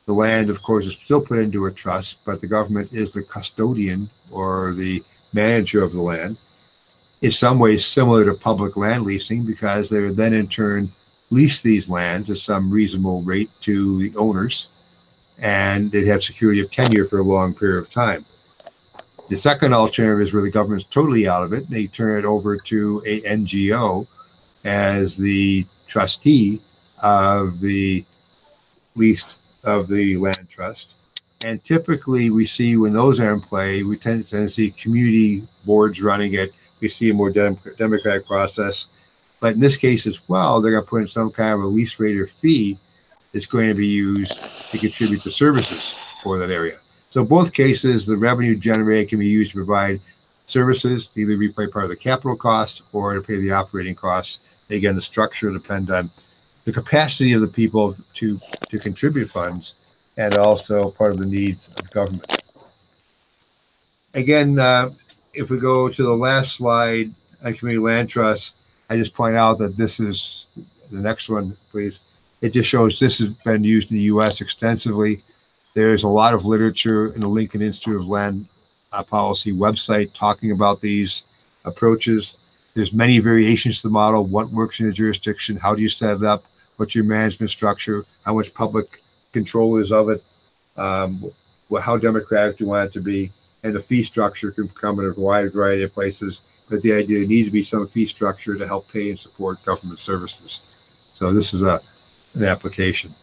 Speaker 3: The land, of course, is still put into a trust, but the government is the custodian or the manager of the land. In some ways similar to public land leasing, because they would then in turn lease these lands at some reasonable rate to the owners, and they'd have security of tenure for a long period of time. The second alternative is where the government's totally out of it. They turn it over to a NGO as the trustee of the lease of the land trust. And typically we see when those are in play, we tend to see community boards running it. We see a more democratic process. But in this case as well, they're going to put in some kind of a lease rate or fee that's going to be used to contribute to services for that area. So both cases, the revenue generated can be used to provide services, to either be part of the capital cost or to pay the operating costs. Again, the structure depends on the capacity of the people to contribute funds and also part of the needs of government. Again, if we go to the last slide on community land trusts, I just point out that this is the next one, please. It just shows this has been used in the U.S. extensively. There's a lot of literature in the Lincoln Institute of Land Policy website talking about these approaches. There's many variations to the model. What works in a jurisdiction? How do you set it up? What's your management structure? How much public control is of it? How democratic do you want it to be? And the fee structure can come in a wide variety of places. But the idea needs to be some fee structure to help pay and support government services. So this is an application.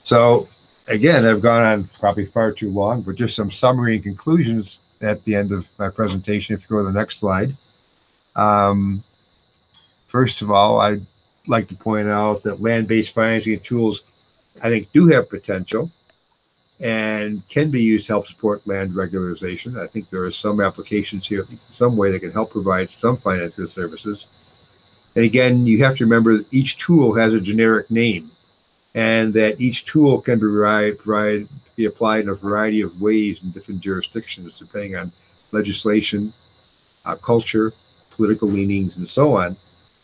Speaker 3: So again, I've gone on probably far too long, but just some summary and conclusions at the end of my presentation. If you go to the next slide. First of all, I'd like to point out that land-based financing tools, I think, do have potential and can be used to help support land regularization. I think there are some applications here, in some way that can help provide some financial services. And again, you have to remember that each tool has a generic name, and that each tool can be applied in a variety of ways in different jurisdictions, depending on legislation, culture, political leanings, and so on.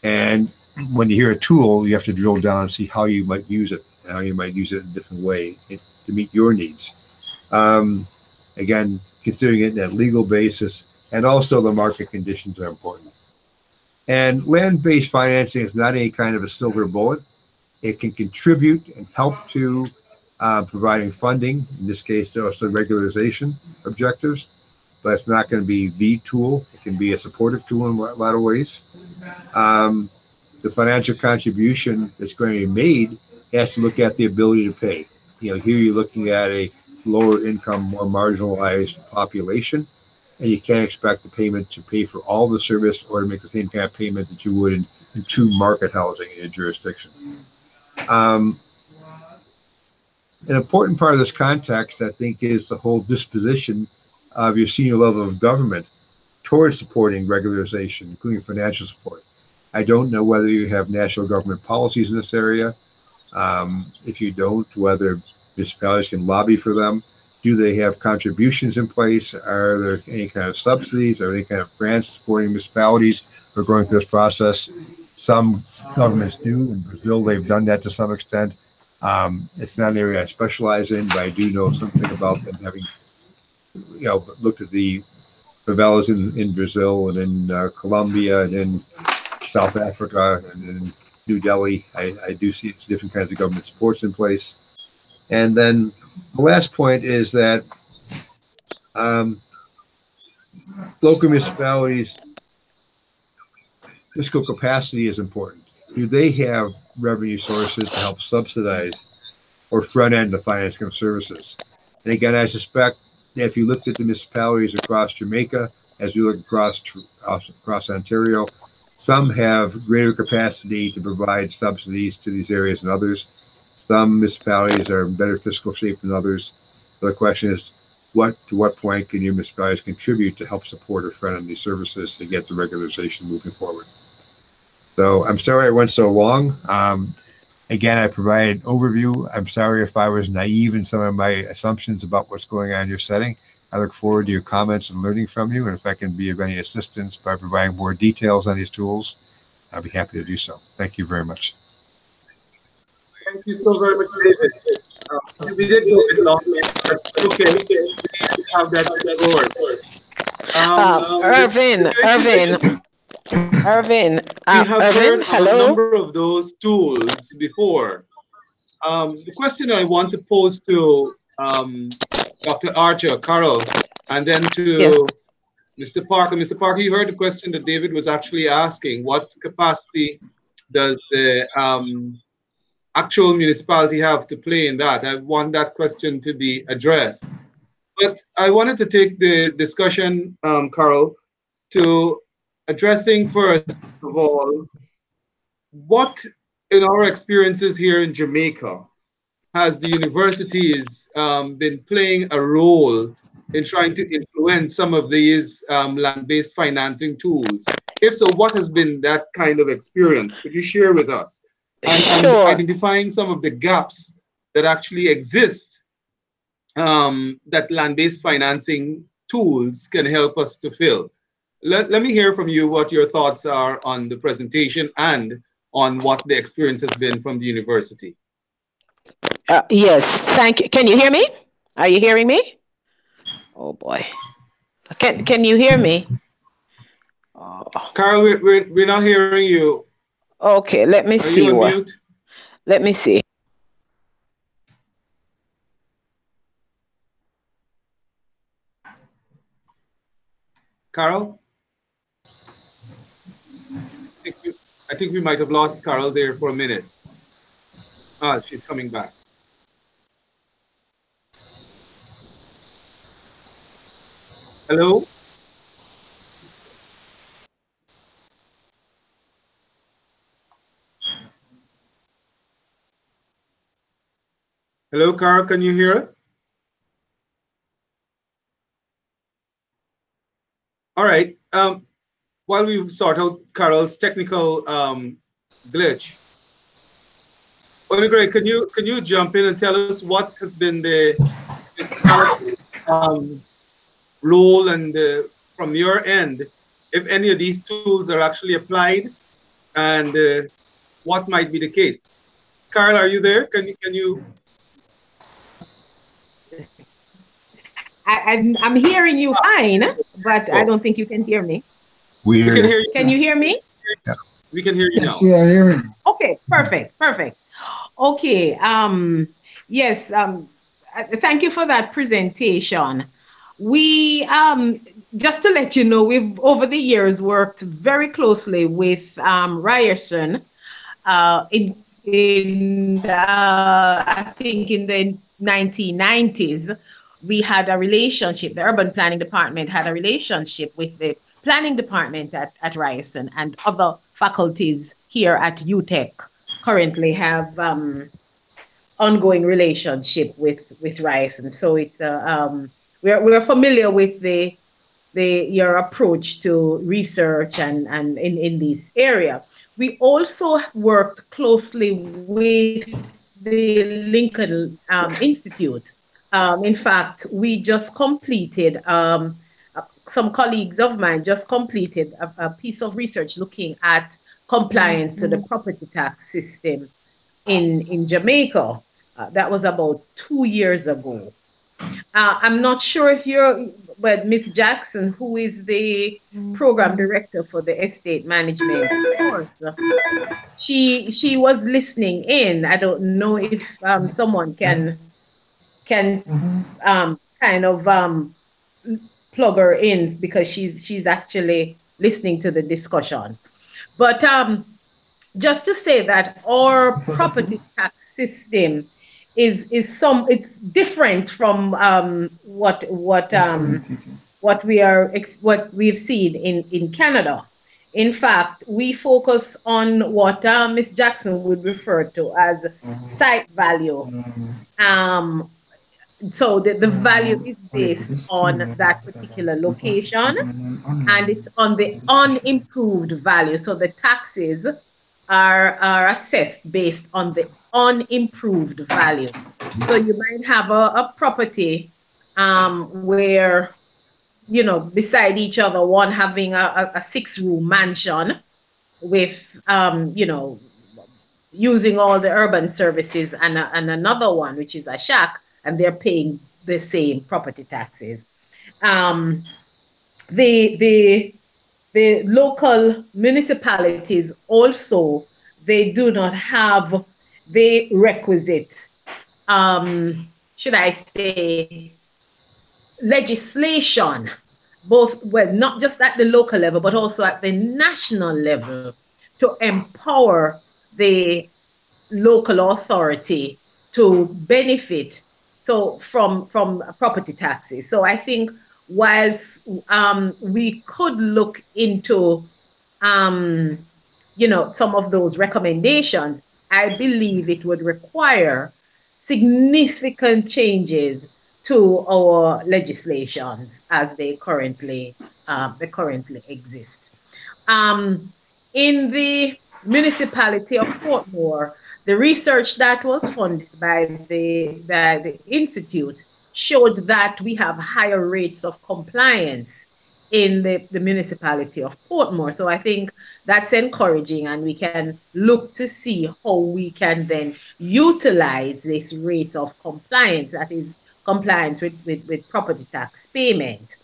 Speaker 3: And when you hear a tool, you have to drill down and see how you might use it, and how you might use it in a different way to meet your needs. Again, considering it in that legal basis, and also the market conditions are important. And land-based financing is not any kind of a silver bullet. It can contribute and help to providing funding, in this case, also regularization objectives, but it's not going to be the tool. It can be a supportive tool in a lot of ways. The financial contribution that's going to be made has to look at the ability to pay. Here you're looking at a lower income, more marginalized population, and you can't expect the payment to pay for all the service or to make the same kind of payment that you would in true market housing in a jurisdiction. An important part of this context, I think, is the whole disposition of your senior level of government towards supporting regularization, including financial support. I don't know whether you have national government policies in this area. If you don't, whether municipalities can lobby for them. Do they have contributions in place? Are there any kind of subsidies? Are there any kind of grants supporting municipalities who are going through this process? Some governments do. In Brazil, they've done that to some extent. It's not an area I specialize in, but I do know something about them having, looked at the favelas in Brazil and in Colombia and in South Africa and in New Delhi. I do see different kinds of government supports in place. And then the last point is that local municipalities' fiscal capacity is important. Do they have revenue sources to help subsidize or front end the financing of services? And again, I suspect that if you looked at the municipalities across Jamaica, as you look across Ontario, some have greater capacity to provide subsidies to these areas than others. Some municipalities are in better fiscal shape than others. So the question is, to what point can your municipalities contribute to help support or front end these services to get the regularization moving forward? So I'm sorry I went so long. Again, I provided an overview. I'm sorry if I was naive in some of my assumptions about what's going on in your setting. I look forward to your comments and learning from you. And if I can be of any assistance by providing more details on these tools, I'll be happy to do so. Thank you very much.
Speaker 1: Thank you so very much, David. We did go a bit long, but okay. We have that forward.
Speaker 2: Irvin,
Speaker 1: we have
Speaker 2: Irvin,
Speaker 1: heard
Speaker 2: hello.
Speaker 1: a number of those tools before. The question I want to pose to Dr. Archer, Carol, and then to Mr. Parker. Mr. Parker, you heard the question that David was actually asking. What capacity does the actual municipality have to play in that? I want that question to be addressed. But I wanted to take the discussion, Carol, to addressing first of all, what in our experiences here in Jamaica has the universities been playing a role in trying to influence some of these land-based financing tools? If so, what has been that kind of experience? Could you share with us? And identifying some of the gaps that actually exist that land-based financing tools can help us to fill. Let me hear from you what your thoughts are on the presentation and on what the experience has been from the university.
Speaker 2: Yes, thank you. Can you hear me? Are you hearing me? Oh boy. Can you hear me? Oh.
Speaker 1: Carol, we're not hearing you.
Speaker 2: Okay, let me see.
Speaker 1: Are you on mute?
Speaker 2: Let me see.
Speaker 1: Carol? I think we might have lost Carol there for a minute. Ah, she's coming back. Hello? Hello, Carol, can you hear us? All right. While we sort out Carol's technical glitch, Greg, can you jump in and tell us what has been the role and from your end, if any of these tools are actually applied, and what might be the case? Carol, are you there? Can you?
Speaker 2: I'm hearing you fine, but I don't think you can hear me.
Speaker 3: We can
Speaker 1: hear you.
Speaker 2: Can you hear me?
Speaker 3: Yeah.
Speaker 1: We can hear you now.
Speaker 6: Yeah, I hear you.
Speaker 2: Okay, perfect. Okay. Yes. Thank you for that presentation. We just to let you know, we've over the years worked very closely with Ryerson in I think in the 1990s. We had a relationship, the urban planning department had a relationship with the planning department at Ryerson, and other faculties here at UTEC currently have ongoing relationship with rice, and so it's we're familiar with your approach to research and in this area. We also worked closely with the Lincoln Institute. In fact, we just completed, some colleagues of mine just completed a piece of research looking at compliance to the property tax system in Jamaica. That was about 2 years ago. I'm not sure if but Miss Jackson, who is the program director for the estate management course, she was listening in. I don't know if someone can kind of plug her in, because she's actually listening to the discussion. But just to say that our property tax system it's different from what we've seen in Canada. In fact, we focus on what Miss Jackson would refer to as site value. So the value is based on that particular location, and it's on the unimproved value. So the taxes are assessed based on the unimproved value. So you might have a property where, beside each other, one having a 6-room mansion with, using all the urban services, and another one, which is a shack, and they're paying the same property taxes. The local municipalities also, they do not have the requisite, should I say, legislation, not just at the local level, but also at the national level, to empower the local authority to benefit from property taxes. So I think whilst we could look into some of those recommendations, I believe it would require significant changes to our legislations as they currently exist. In the municipality of Portmore, the research that was funded by the Institute showed that we have higher rates of compliance in the municipality of Portmore. So I think that's encouraging, and we can look to see how we can then utilize this rate of compliance, that is compliance with property tax payment,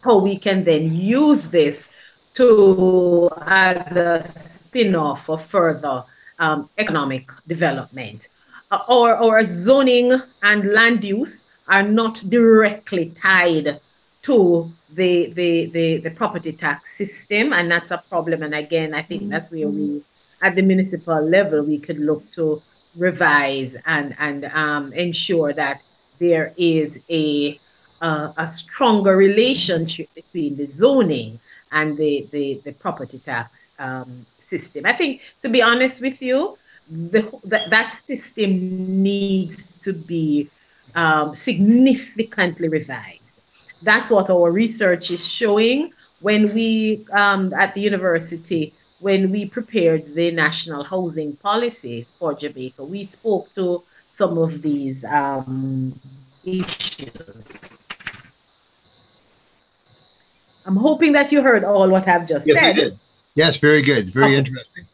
Speaker 2: how we can then use this as a spin-off for further economic development. Our zoning and land use are not directly tied to the property tax system, and that's a problem. And again, I think that's where we, at the municipal level, we could look to revise and ensure that there is a stronger relationship between the zoning and the property tax system. I think, to be honest with you, that system needs to be significantly revised. That's what our research is showing. When we, at the university, when we prepared the national housing policy for Jamaica, we spoke to some of these issues. I'm hoping that you heard all what I've just said.
Speaker 3: Yes, very good. Very interesting.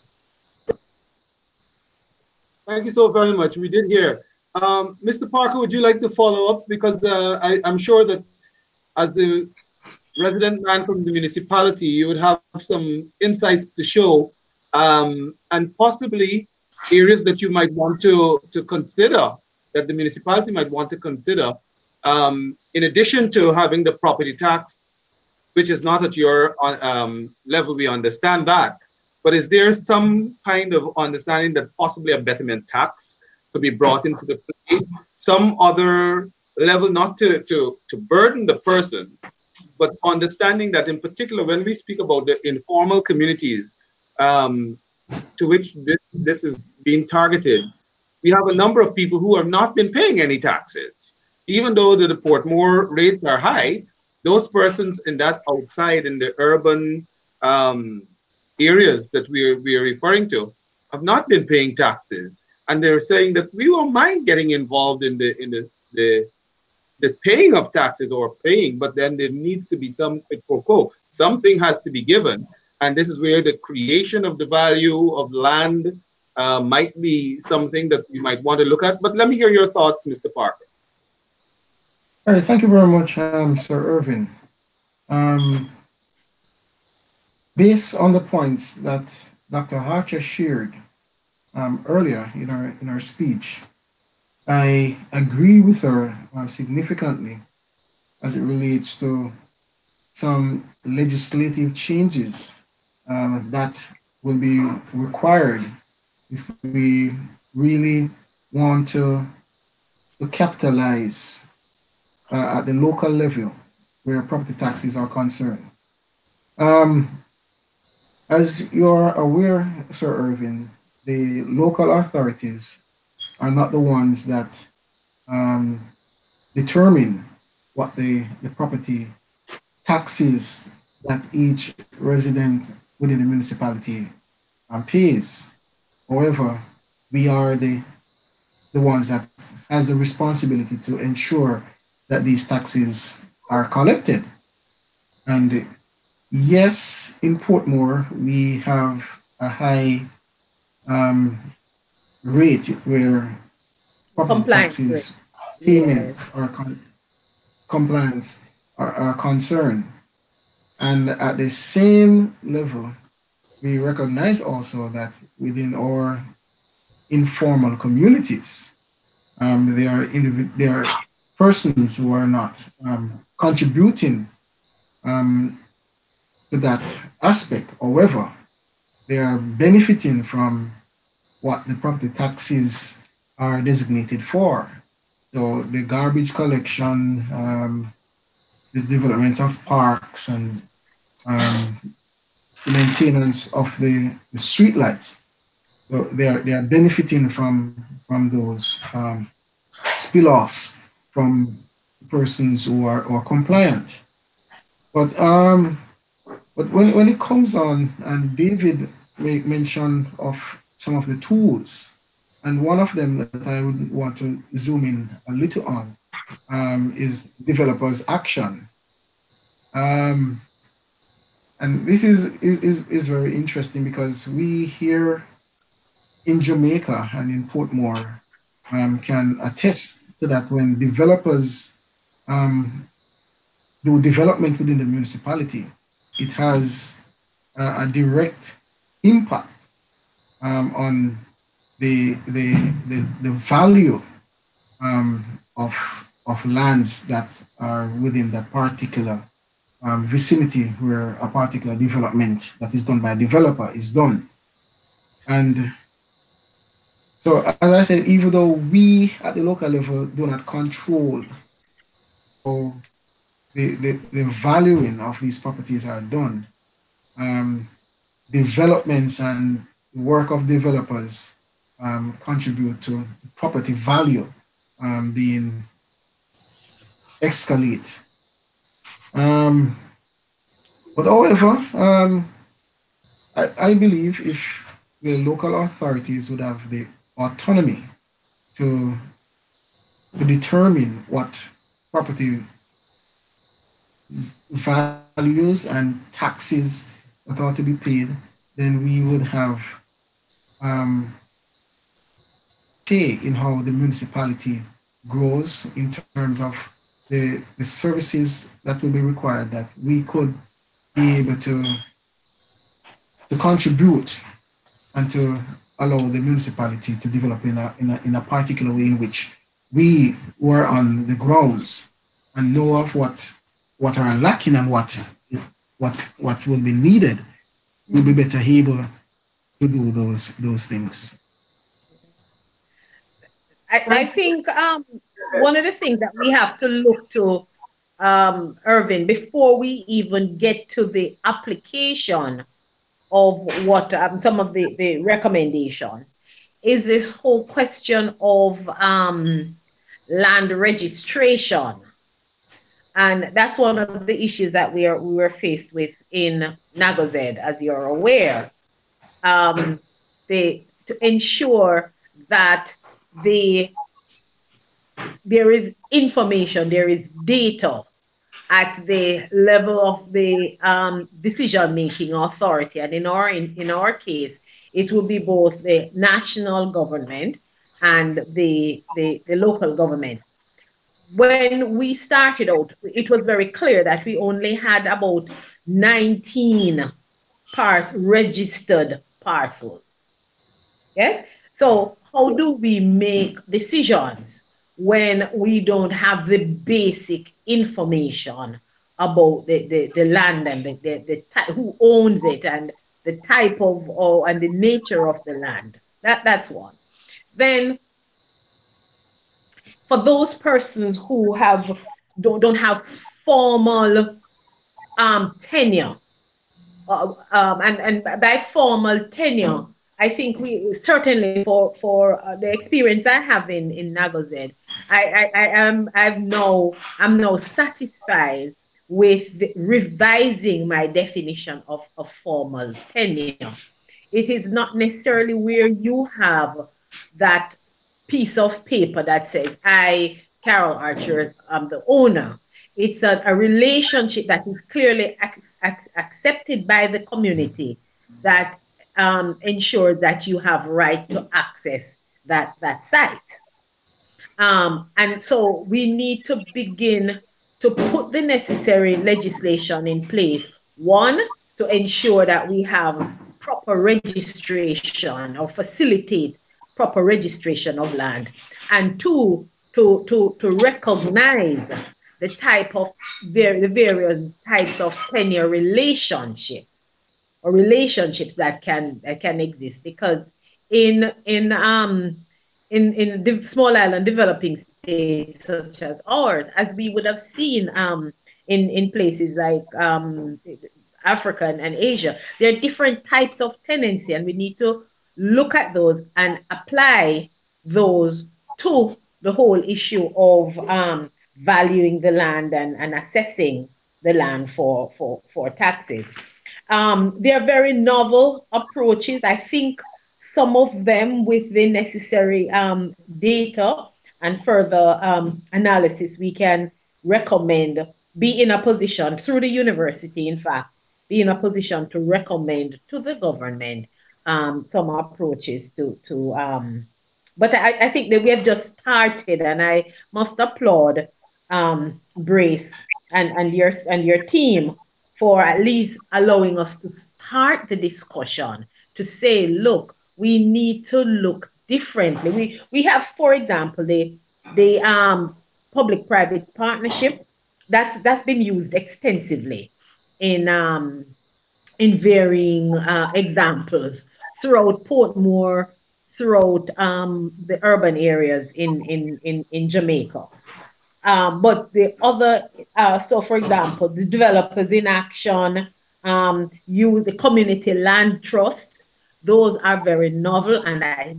Speaker 1: Thank you so very much. We did hear. Mr. Parker, would you like to follow up? Because I'm sure that as the resident man from the municipality, you would have some insights to show, and possibly areas that you might want to consider, that the municipality might want to consider, in addition to having the property tax, which is not at your level, we understand that. But is there some kind of understanding that possibly a betterment tax could be brought into the play? Some other level, not to burden the persons, but understanding that in particular, when we speak about the informal communities to which this is being targeted, we have a number of people who have not been paying any taxes. Even though the Portmore rates are high, those persons in that outside in the urban areas that we are referring to have not been paying taxes. And they're saying that we won't mind getting involved in the paying of taxes or paying, but then there needs to be some quid pro quo. Something has to be given. And this is where the creation of the value of land might be something that you might want to look at. But let me hear your thoughts, Mr. Parker.
Speaker 6: All right, thank you very much, Sir Irvin. Based on the points that Dr. Harcher shared earlier in our speech, I agree with her significantly as it relates to some legislative changes that will be required if we really want to capitalize at the local level where property taxes are concerned. As you're aware, Sir Irvin, the local authorities are not the ones that determine what the property taxes that each resident within the municipality pays. However, we are the ones that has the responsibility to ensure that these taxes are collected. And yes, in Portmore, we have a high rate where property taxes payments or compliance are concerned. And at the same level, we recognize also that within our informal communities, there are persons who are not contributing to that aspect. However, they are benefiting from what the property taxes are designated for. So the garbage collection, the development of parks, and the maintenance of the street lights. So they are benefiting from those spill-offs from persons who are compliant. But when it comes on, and David mentioned of some of the tools, and one of them that I would want to zoom in a little on is developers' action. And this is very interesting because we here in Jamaica and in Portmore can attest to that when developers do development within the municipality, it has a direct impact on the value of lands that are within that particular vicinity where a particular development that is done by a developer is done. And so, as I said, even though we at the local level do not control how the valuing of these properties are done, developments and work of developers contribute to property value being escalate. But however, I believe if the local authorities would have the autonomy to determine what property values and taxes that ought to be paid, then we would have say in how the municipality grows in terms of the services that will be required, that we could be able to contribute and to allow the municipality to develop in a particular way in which we were on the grounds and know of what are lacking and what will be needed. We'll be better able to do those things.
Speaker 2: I think one of the things that we have to look to, Irvin, before we even get to the application of what some of the recommendations, is this whole question of land registration. And that's one of the issues that we were faced with in Nagozed, as you're aware. To ensure that there is information, there is data at the level of the decision-making authority. And in our case, it will be both the national government and the local government. When we started out, it was very clear that we only had about 19 registered parcels. Yes? So how do we make decisions when we don't have the basic information about the land and the who owns it and the type of and the nature of the land? That's one. Then for those persons who don't have formal tenure, and by formal tenure, I think we certainly for the experience I have in Nagozed, I'm now satisfied with revising my definition of formal tenure. It is not necessarily where you have that piece of paper that says, I, Carol Archer, am the owner. It's a relationship that is clearly accepted by the community that ensures that you have right to access that site. And so we need to begin to put the necessary legislation in place. One, to ensure that we have proper registration or facilitate proper registration of land, and two, to recognize the type of the various types of tenure relationship or relationships that can exist, because in small island developing states such as ours, as we would have seen in places like Africa and Asia, there are different types of tenancy, and we need to look at those and apply those to the whole issue of valuing the land and assessing the land for taxes. They are very novel approaches. I think some of them, with the necessary data and further analysis, we can recommend, be in a position through the university, in fact, be in a position to recommend to the government some approaches but I think that we have just started, and I must applaud Brace and your team for at least allowing us to start the discussion to say, look, we need to look differently. We have, for example, the public-private partnership that's been used extensively in varying examples throughout Portmore, throughout the urban areas in Jamaica. But the other, so for example, the Developers in Action, the Community Land Trust, those are very novel, and I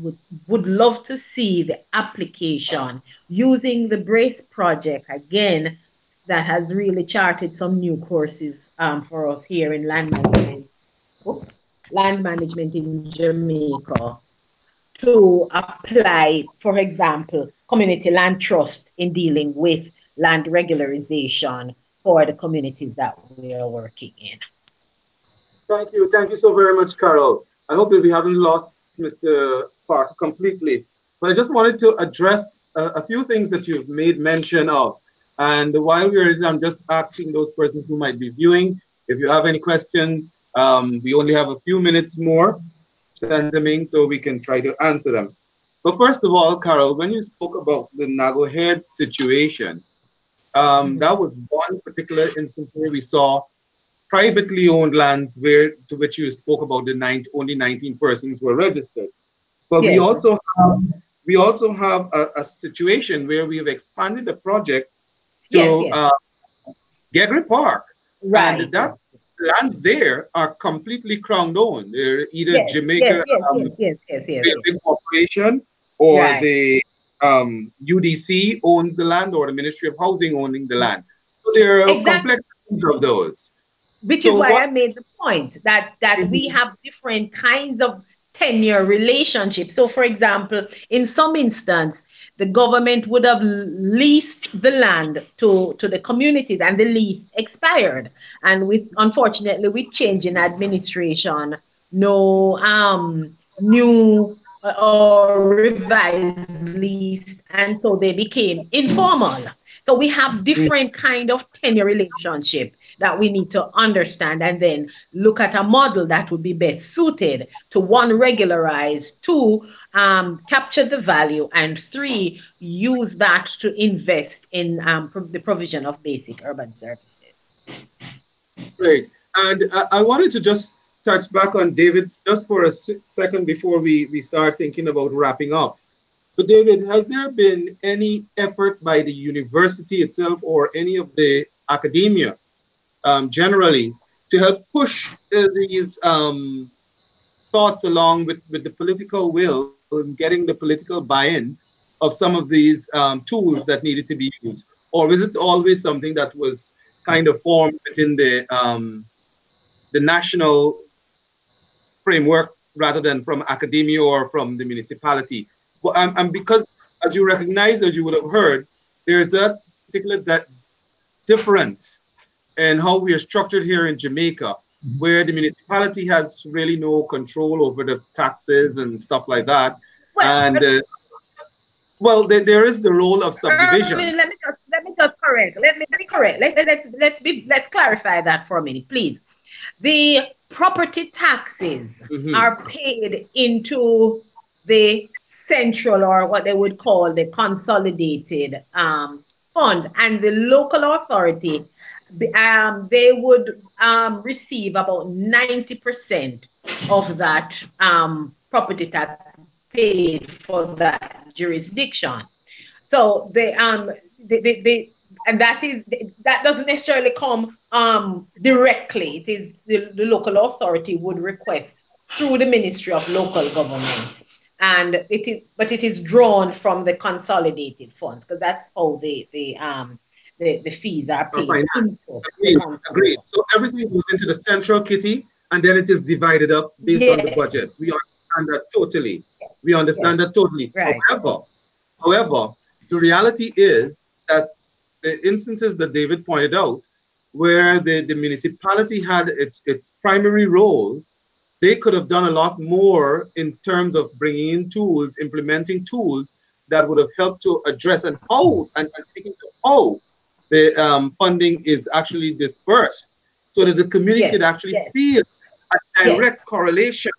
Speaker 2: would love to see the application using the Brace project again, that has really charted some new courses for us here in land management in Jamaica, to apply, for example, community land trust in dealing with land regularization for the communities that we are working in.
Speaker 1: Thank you so very much, Carol. I hope that we haven't lost Mr. Park completely, but I just wanted to address a few things that you've made mention of. And while I'm just asking those persons who might be viewing, if you have any questions, we only have a few minutes more, send them in so we can try to answer them. But first of all, Carol, when you spoke about the Nagozed situation, that was one particular instance where we saw privately owned lands to which you spoke about only 19 persons were registered. But yes, we also have a situation where we have expanded the project to Gregory Park.
Speaker 2: Right.
Speaker 1: And lands there are completely crown owned. They're either
Speaker 2: Yes, yes,
Speaker 1: Jamaica
Speaker 2: yes, yes, yes, yes, yes, yes.
Speaker 1: big corporation, or
Speaker 2: Right.
Speaker 1: the UDC owns the land, or the Ministry of Housing owning the land. So there are
Speaker 2: Exactly.
Speaker 1: complexities of those.
Speaker 2: Which is
Speaker 1: So
Speaker 2: why
Speaker 1: what?
Speaker 2: I made the point that we
Speaker 1: Mhm.
Speaker 2: have different kinds of tenure relationships. So, for example, in some instance, the government would have leased the land to the communities, and the lease expired. And with, unfortunately, with change in administration, no new or revised lease, and so they became informal. So we have different kind of tenure relationship that we need to understand, and then look at a model that would be best suited to, one, regularize, two, capture the value, and three, use that to invest in the provision of basic urban services.
Speaker 1: Great. And I wanted to just touch back on David just for a second before we start thinking about wrapping up. But David, has there been any effort by the university itself or any of the academia generally to help push these thoughts along with the political will and getting the political buy-in of some of these tools that needed to be used? Or was it always something that was kind of formed within the national framework rather than from academia or from the municipality? Well, and because, as you recognize, as you would have heard, there's that particular difference in how we are structured here in Jamaica, where the municipality has really no control over the taxes and stuff like that.
Speaker 2: Well,
Speaker 1: And well, there is the role of subdivision.
Speaker 2: let me just correct. Let me correct. Let's clarify that for a minute, please. The property taxes
Speaker 1: Mhm.
Speaker 2: are paid into the central, or what they would call the consolidated fund, and the local authority, they would receive about 90% of that property tax paid for that jurisdiction. So and that doesn't necessarily come directly. It is the local authority would request through the Ministry of Local Government, and it is drawn from the consolidated funds, because that's how the fees are
Speaker 1: Or
Speaker 2: paid
Speaker 1: finance.
Speaker 2: into the
Speaker 1: Agreed. Agreed.
Speaker 2: consolidated.
Speaker 1: So everything goes into the central kitty, and then it is divided up based on the
Speaker 2: Yes,
Speaker 1: budget. We understand that totally. We understand
Speaker 2: yes,
Speaker 1: that totally.
Speaker 2: right.
Speaker 1: However, the reality is that the instances that David pointed out, where the municipality had its primary role, they could have done a lot more in terms of bringing in tools, implementing tools that would have helped to address and speaking to how the funding is actually dispersed, so that the community could
Speaker 2: Yes,
Speaker 1: actually
Speaker 2: yes,
Speaker 1: feel a direct
Speaker 2: yes,
Speaker 1: correlation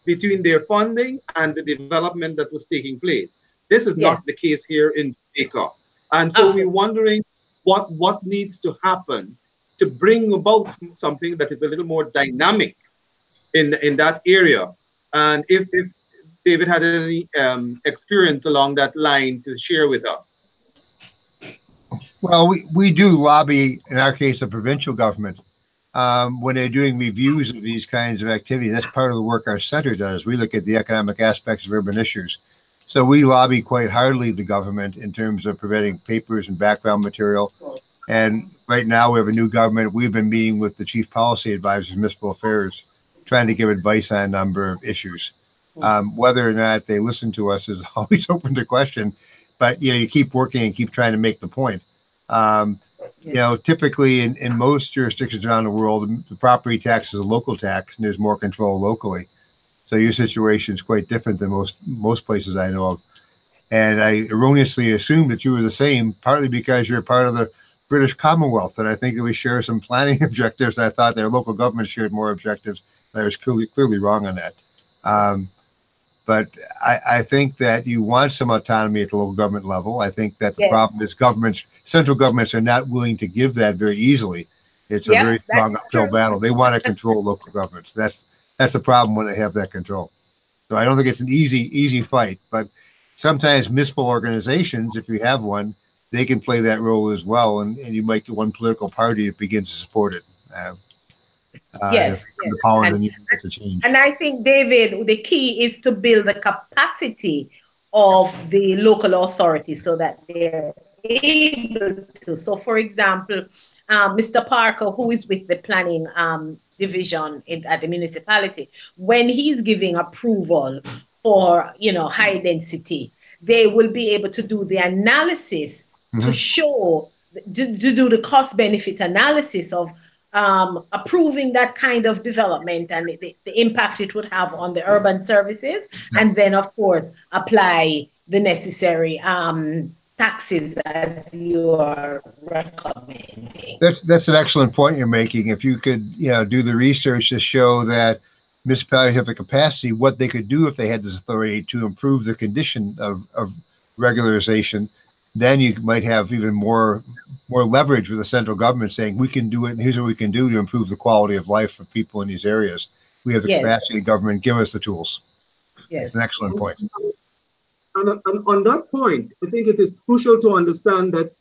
Speaker 1: between their funding and the development that was taking place. This is
Speaker 2: yes,
Speaker 1: not the case here in Jamaica. And so we're
Speaker 2: absolutely.
Speaker 1: wondering what needs to happen to bring about something that is a little more dynamic in that area. And if David had any experience along that line to share with us.
Speaker 3: Well, we do lobby, in our case, the provincial government, when they're doing reviews of these kinds of activities. That's part of the work our center does. We look at the economic aspects of urban issues. So we lobby quite hardly the government in terms of providing papers and background material. And right now we have a new government. We've been meeting with the chief policy advisors of municipal affairs, trying to give advice on a number of issues. Whether or not they listen to us is always open to question, but you keep working and keep trying to make the point. Typically in most jurisdictions around the world, the property tax is a local tax, and there's more control locally. So your situation is quite different than most places I know of. And I erroneously assumed that you were the same, partly because you're part of the British Commonwealth, and I think that we share some planning objectives. I thought their local government shared more objectives. I was clearly wrong on that. But I think that you want some autonomy at the local government level. I think that the
Speaker 2: Yes.
Speaker 3: problem is central governments are not willing to give that very easily. It's a
Speaker 2: Yep,
Speaker 3: very
Speaker 2: that's
Speaker 3: strong uphill
Speaker 2: true.
Speaker 3: battle. They want to control local governments. That's the problem when they have that control. So I don't think it's an easy fight, but sometimes municipal organizations, if you have one, they can play that role as well, and you might get one political party that begins to support it.
Speaker 2: Yes,
Speaker 3: The
Speaker 2: yes.
Speaker 3: power then you get to change.
Speaker 2: And I think, David, the key is to build the capacity of the local authorities so that they're able to. So, for example, Mr. Parker, who is with the planning division at the municipality, when he's giving approval for, high density, they will be able to do the analysis to show, to do the cost benefit analysis of approving that kind of development and the impact it would have on the urban services, and then, of course, apply the necessary taxes as you are recommending.
Speaker 3: That's an excellent point you're making. If you could, do the research to show that municipalities have the capacity, what they could do if they had this authority to improve the condition of regularization, then you might have even more leverage with the central government saying we can do it, and here's what we can do to improve the quality of life for people in these areas. We have the capacity, government, give us the tools.
Speaker 2: Yes.
Speaker 3: It's an excellent point.
Speaker 1: And on that point, I think it is crucial to understand that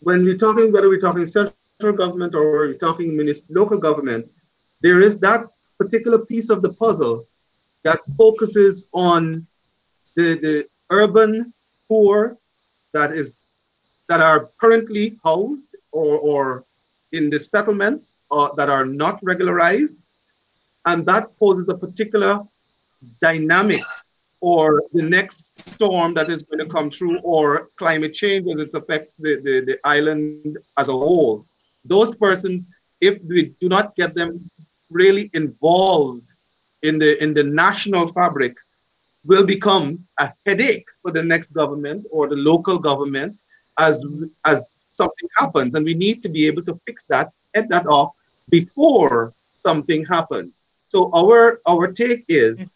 Speaker 1: when we're talking, whether we're talking central government or we're talking local government, there is that particular piece of the puzzle that focuses on the urban poor that are currently housed or in the settlements that are not regularized, and that poses a particular dynamic or the next storm that is going to come through, or climate change as it affects the island as a whole. Those persons, if we do not get them really involved in the national fabric, will become a headache for the next government or the local government as something happens. And we need to be able to fix that, head that off before something happens. So our take is,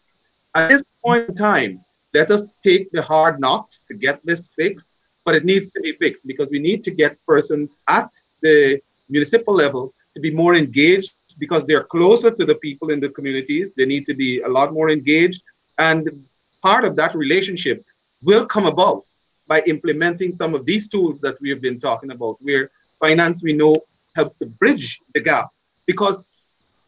Speaker 1: at this point in time, let us take the hard knocks to get this fixed, but it needs to be fixed because we need to get persons at the municipal level to be more engaged because they're closer to the people in the communities. They need to be a lot more engaged, and part of that relationship will come about by implementing some of these tools that we have been talking about, where finance, we know, helps to bridge the gap. Because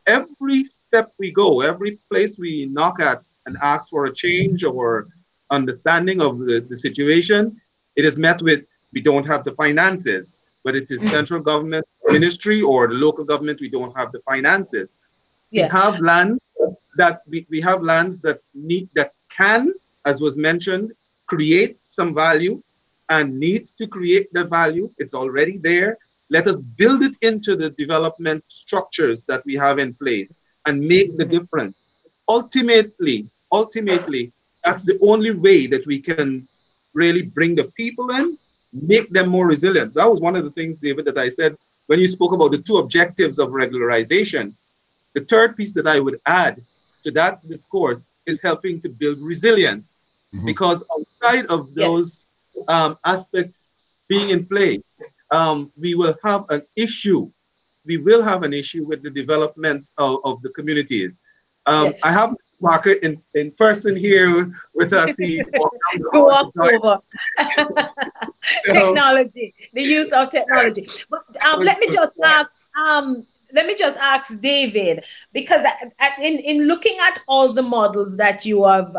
Speaker 1: every step we go, every place we knock at and ask for a change or understanding of the situation, it is met with, we don't have the finances. But it is central government ministry or the local government, we don't have the finances. We have land that we have lands that can, as was mentioned, create some value and needs to create that value. It's already there. Let us build it into the development structures that we have in place and make the difference. Ultimately, that's the only way that we can really bring the people in, make them more resilient. That was one of the things, David, that I said when you spoke about the two objectives of regularization. The third piece that I would add to that discourse is helping to build resilience, because outside of those aspects being in place, we will have an issue. We will have an issue with the development of the communities. I have Marker in person here with us. He
Speaker 2: walked over. Technology, the use of technology. But let me just ask David, because in looking at all the models that you have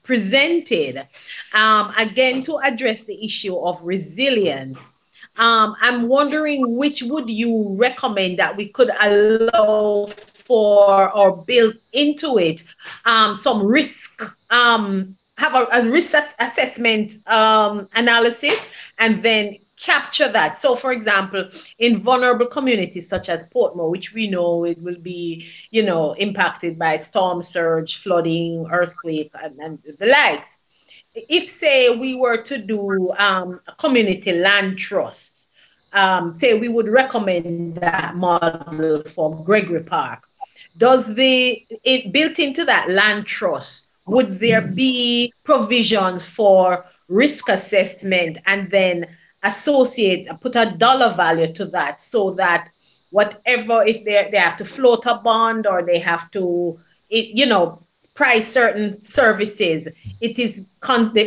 Speaker 2: presented, again, to address the issue of resilience, I'm wondering which would you recommend that we could allow for or build into it some risk, have a risk assessment analysis, and then capture that. So, for example, in vulnerable communities such as Portmore, which we know it will be, impacted by storm surge, flooding, earthquake, and the likes. If, say, we were to do a community land trust, say we would recommend that model for Gregory Park. Does it built into that land trust, would there be provisions for risk assessment and then put a dollar value to that, so that whatever, if they have to float a bond or they have to, price certain services. It is the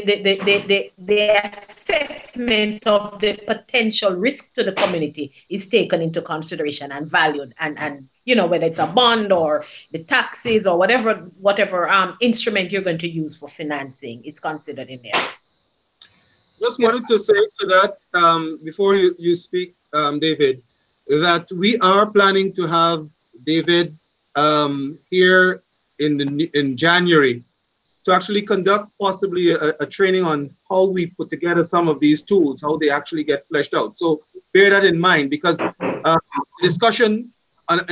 Speaker 2: assessment of the potential risk to the community is taken into consideration and valued, and you know, whether it's a bond or the taxes or whatever instrument you're going to use for financing, it's considered in there.
Speaker 1: Just wanted to say to that before you speak, David, that we are planning to have David here in January to actually conduct possibly a training on how we put together some of these tools, how they actually get fleshed out. So bear that in mind, because discussion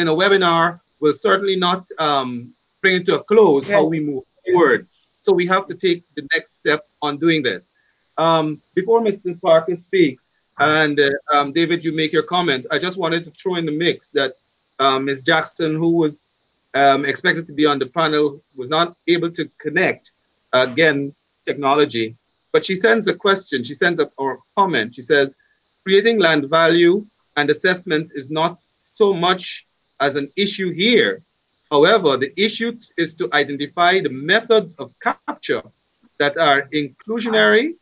Speaker 1: in a webinar will certainly not bring it to a close how we move forward. So we have to take the next step on doing this. Before Mr. Parker speaks, and David, you make your comment, I just wanted to throw in the mix that Ms. Jackson, who was expected to be on the panel, was not able to connect, again, technology. But she sends a question, she sends a comment. She says, creating land value and assessments is not so much as an issue here. However, the issue is to identify the methods of capture that are inclusionary,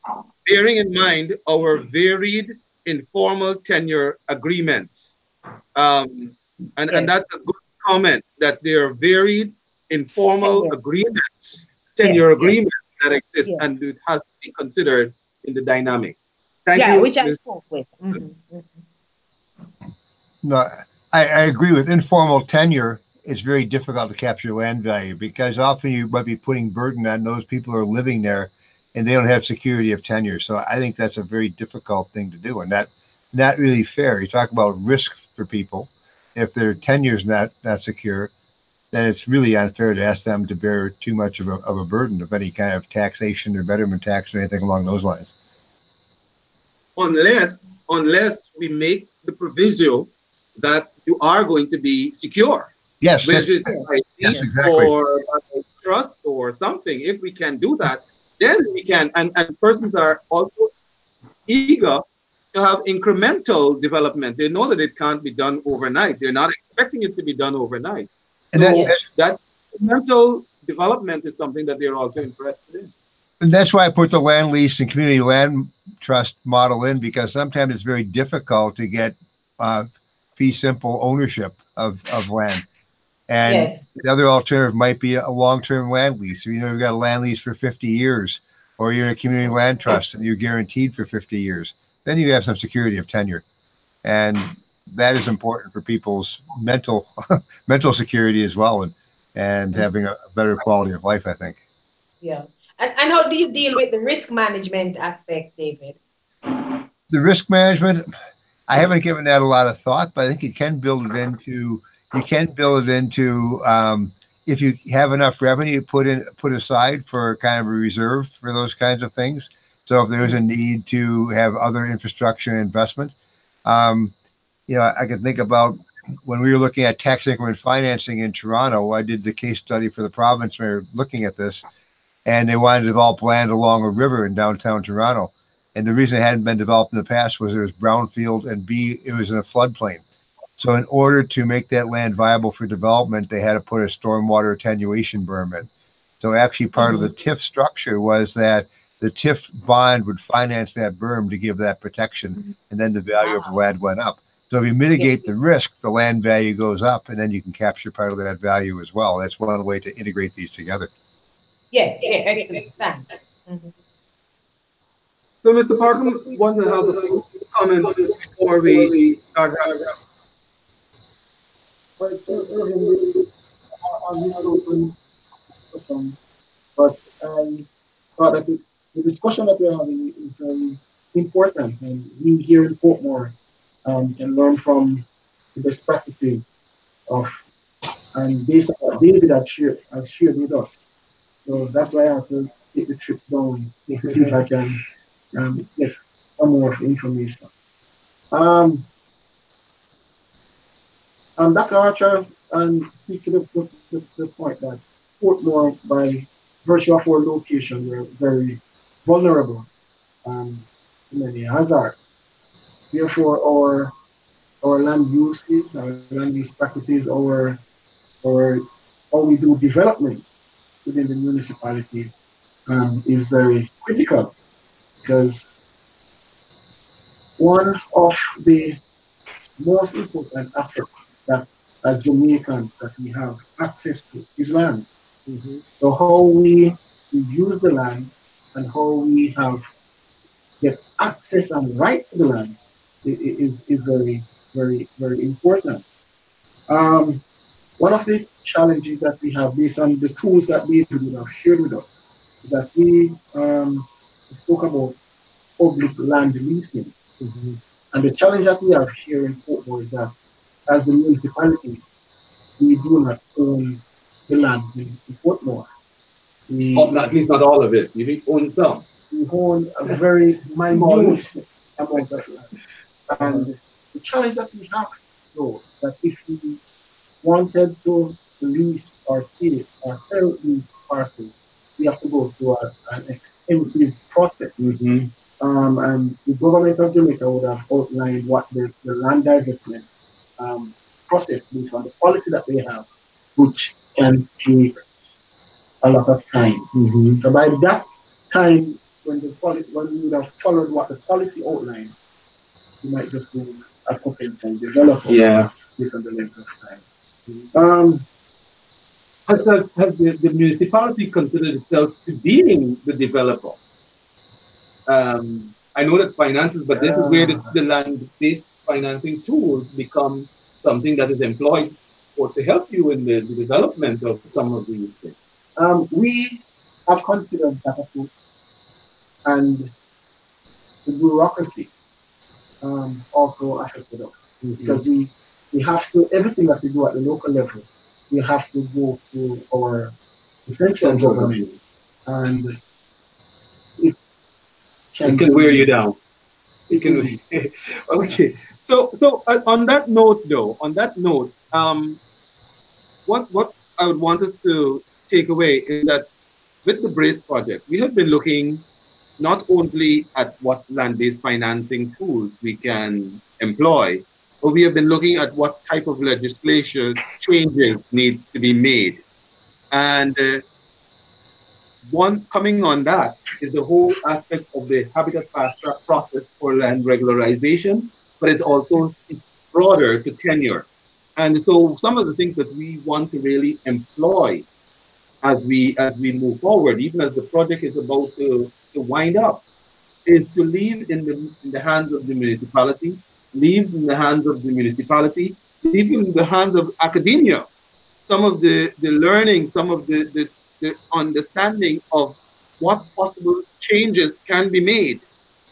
Speaker 1: bearing in mind our varied informal tenure agreements. And that's a good comment, that there are varied informal agreements, tenure agreements that exist, and it has to be considered in the dynamic. Thank you.
Speaker 2: Which I spoke with.
Speaker 3: No, I agree with informal tenure. It's very difficult to capture land value because often you might be putting burden on those people who are living there and they don't have security of tenure. So I think that's a very difficult thing to do, and not really fair. You talk about risk for people. If their tenure is not secure, then it's really unfair to ask them to bear too much of a burden of any kind of taxation or betterment tax or anything along those lines.
Speaker 1: Unless we make the proviso that you are going to be secure.
Speaker 3: Yes,
Speaker 1: whether it's
Speaker 3: yes, exactly.
Speaker 1: Or trust or something. If we can do that, then we can. And persons are also eager to have incremental development. They know that it can't be done overnight. They're not expecting it to be done overnight. And so that incremental development is something that they're also interested in.
Speaker 3: And that's why I put the land lease and community land trust model in, because sometimes it's very difficult to get fee simple ownership of land. And the other alternative might be a long-term land lease. You know, you've got a land lease for 50 years, or you're in a community land trust and you're guaranteed for 50 years. Then you have some security of tenure. And that is important for people's mental security as well, and having a better quality of life, I think.
Speaker 2: Yeah. And how do you deal with the risk management aspect, David?
Speaker 3: The risk management, I haven't given that a lot of thought, but I think you can build it into if you have enough revenue put aside for kind of a reserve for those kinds of things. So if there's a need to have other infrastructure investment, you know, I can think about when we were looking at tax increment financing in Toronto. I did the case study for the province. We were looking at this, and they wanted to develop land along a river in downtown Toronto. And the reason it hadn't been developed in the past was it was brownfield, and it was in a floodplain. So in order to make that land viable for development, they had to put a stormwater attenuation berm in. So actually part of the TIF structure was that the TIF bond would finance that berm to give that protection, and then the value of the land went up. So if you mitigate the risk, the land value goes up, and then you can capture part of that value as well. That's one way to integrate these together.
Speaker 2: Yes, excellent. Thanks.
Speaker 1: So, Mr. Parker, want to have a few comments before we start wrapping up?
Speaker 6: Well, it's on this open discussion, but I thought that the discussion that we're having is very important, and we here in Portmore can learn from the best practices and based on what David has shared with us. So that's why I have to take the trip down to see if I can get some more information. Dr. Archer speaks to the point that Portmore, by virtue of our location, we're very vulnerable to many hazards. Therefore, our land uses, our land use practices, how we do development within the municipality is very critical, because one of the most important assets that as Jamaicans that we have access to is land.
Speaker 1: Mhm.
Speaker 6: So how we use the land and how we have get access and right to the land is very, very, very important. Um, One of the challenges that we have based on the tools that David would have shared with us is that we spoke about public land leasing.
Speaker 1: Mhm.
Speaker 6: And the challenge that we have here in Portmore is that as the municipality, we do not own the lands in Portmore.
Speaker 1: Oh, at least not all of it. You need own some.
Speaker 6: We own a very minute amount of land. And the challenge that we have, though, that if we wanted to lease or sell these parcels, we have to go through an extensive process.
Speaker 1: Mhm.
Speaker 6: And the government of Jamaica would have outlined what the land divestment process based on the policy that they have, which can take a lot of time.
Speaker 1: Mhm.
Speaker 6: So by that time, when we would have followed what the policy outlined, you might just lose a potential developer.
Speaker 1: Yeah.
Speaker 6: Based on the length of time. Um,
Speaker 1: Has the municipality considered itself to being the developer? I know that finances, but this is where the land-based financing tools become something that is employed or to help you in the development of some of these things.
Speaker 6: we have considered that approach, and the bureaucracy also affected us, because we have to, everything that we do at the local level, we have to go through our central government, and it
Speaker 1: It can wear you down. It can. Okay. So on that note, though, what I would want us to take away is that with the Brace project, we have been looking not only at what land-based financing tools we can employ, but we have been looking at what type of legislation changes needs to be made. And one coming on that is the whole aspect of the habitat fast track process for land regularization, but it's broader to tenure. And so some of the things that we want to really employ as we move forward, even as the project is about to wind up, is to leave in the hands of the municipality, leave in the hands of the municipality, leave in the hands of academia. Some of the learning, some of the understanding of what possible changes can be made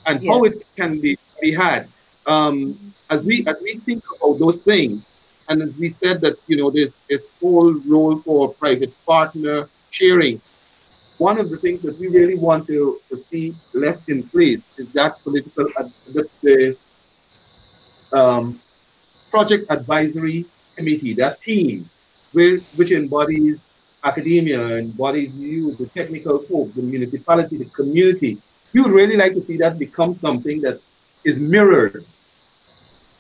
Speaker 1: and
Speaker 2: Yes.
Speaker 1: how it can be had. As we think about those things, and as we said that there's this whole role for private partner sharing, one of the things that we really want to see left in place is that the um, project advisory committee, that team, which embodies academia, embodies you, the technical folk, the municipality, the community. We would really like to see that become something that is mirrored,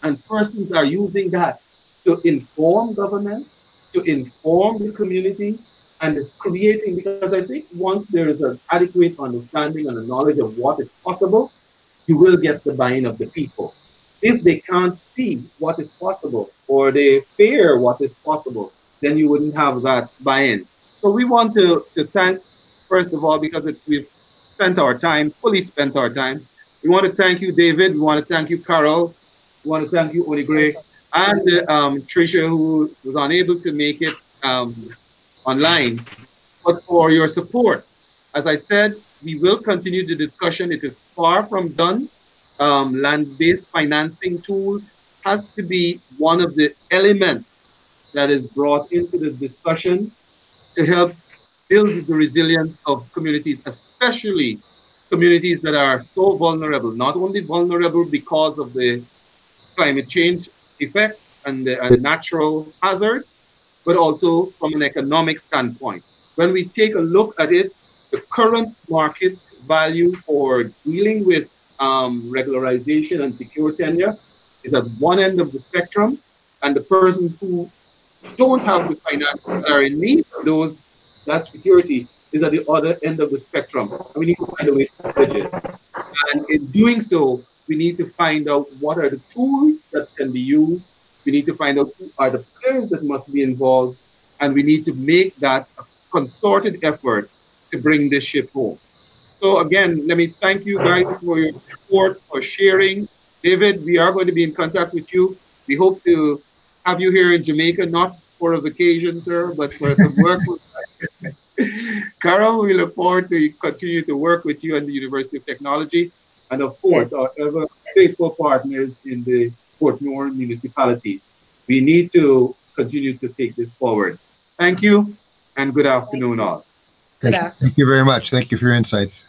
Speaker 1: and persons are using that to inform government, to inform the community, and creating, because I think once there is an adequate understanding and a knowledge of what is possible, you will get the buy-in of the people. If they can't see what is possible or they fear what is possible, then you wouldn't have that buy-in. So we want to thank, first of all, because we've spent our time, fully spent our time. We want to thank you, David. We want to thank you, Carol. We want to thank you, Onigre, and Tricia, who was unable to make it online, but for your support. As I said, we will continue the discussion. It is far from done. Land-based financing tool has to be one of the elements that is brought into the discussion to help build the resilience of communities, especially communities that are so vulnerable, not only vulnerable because of the climate change effects and natural hazards, but also from an economic standpoint. When we take a look at it, the current market value for dealing with regularization and secure tenure is at one end of the spectrum, and the persons who don't have the finances that are in need of those that security is at the other end of the spectrum. And we need to find a way to bridge it. And in doing so, we need to find out what are the tools that can be used. We need to find out who are the players that must be involved. And we need to make that a concerted effort to bring this ship home. So again, let me thank you guys for your support, for sharing. David, we are going to be in contact with you. We hope to have you here in Jamaica, not for a vacation, sir, but for some work. Carol, we look forward to continue to work with you and the University of Technology, and of course, our ever faithful partners in the Portmore municipality. We need to continue to take this forward. Thank you, and good afternoon, all.
Speaker 3: Thank you very much. Thank you for your insights.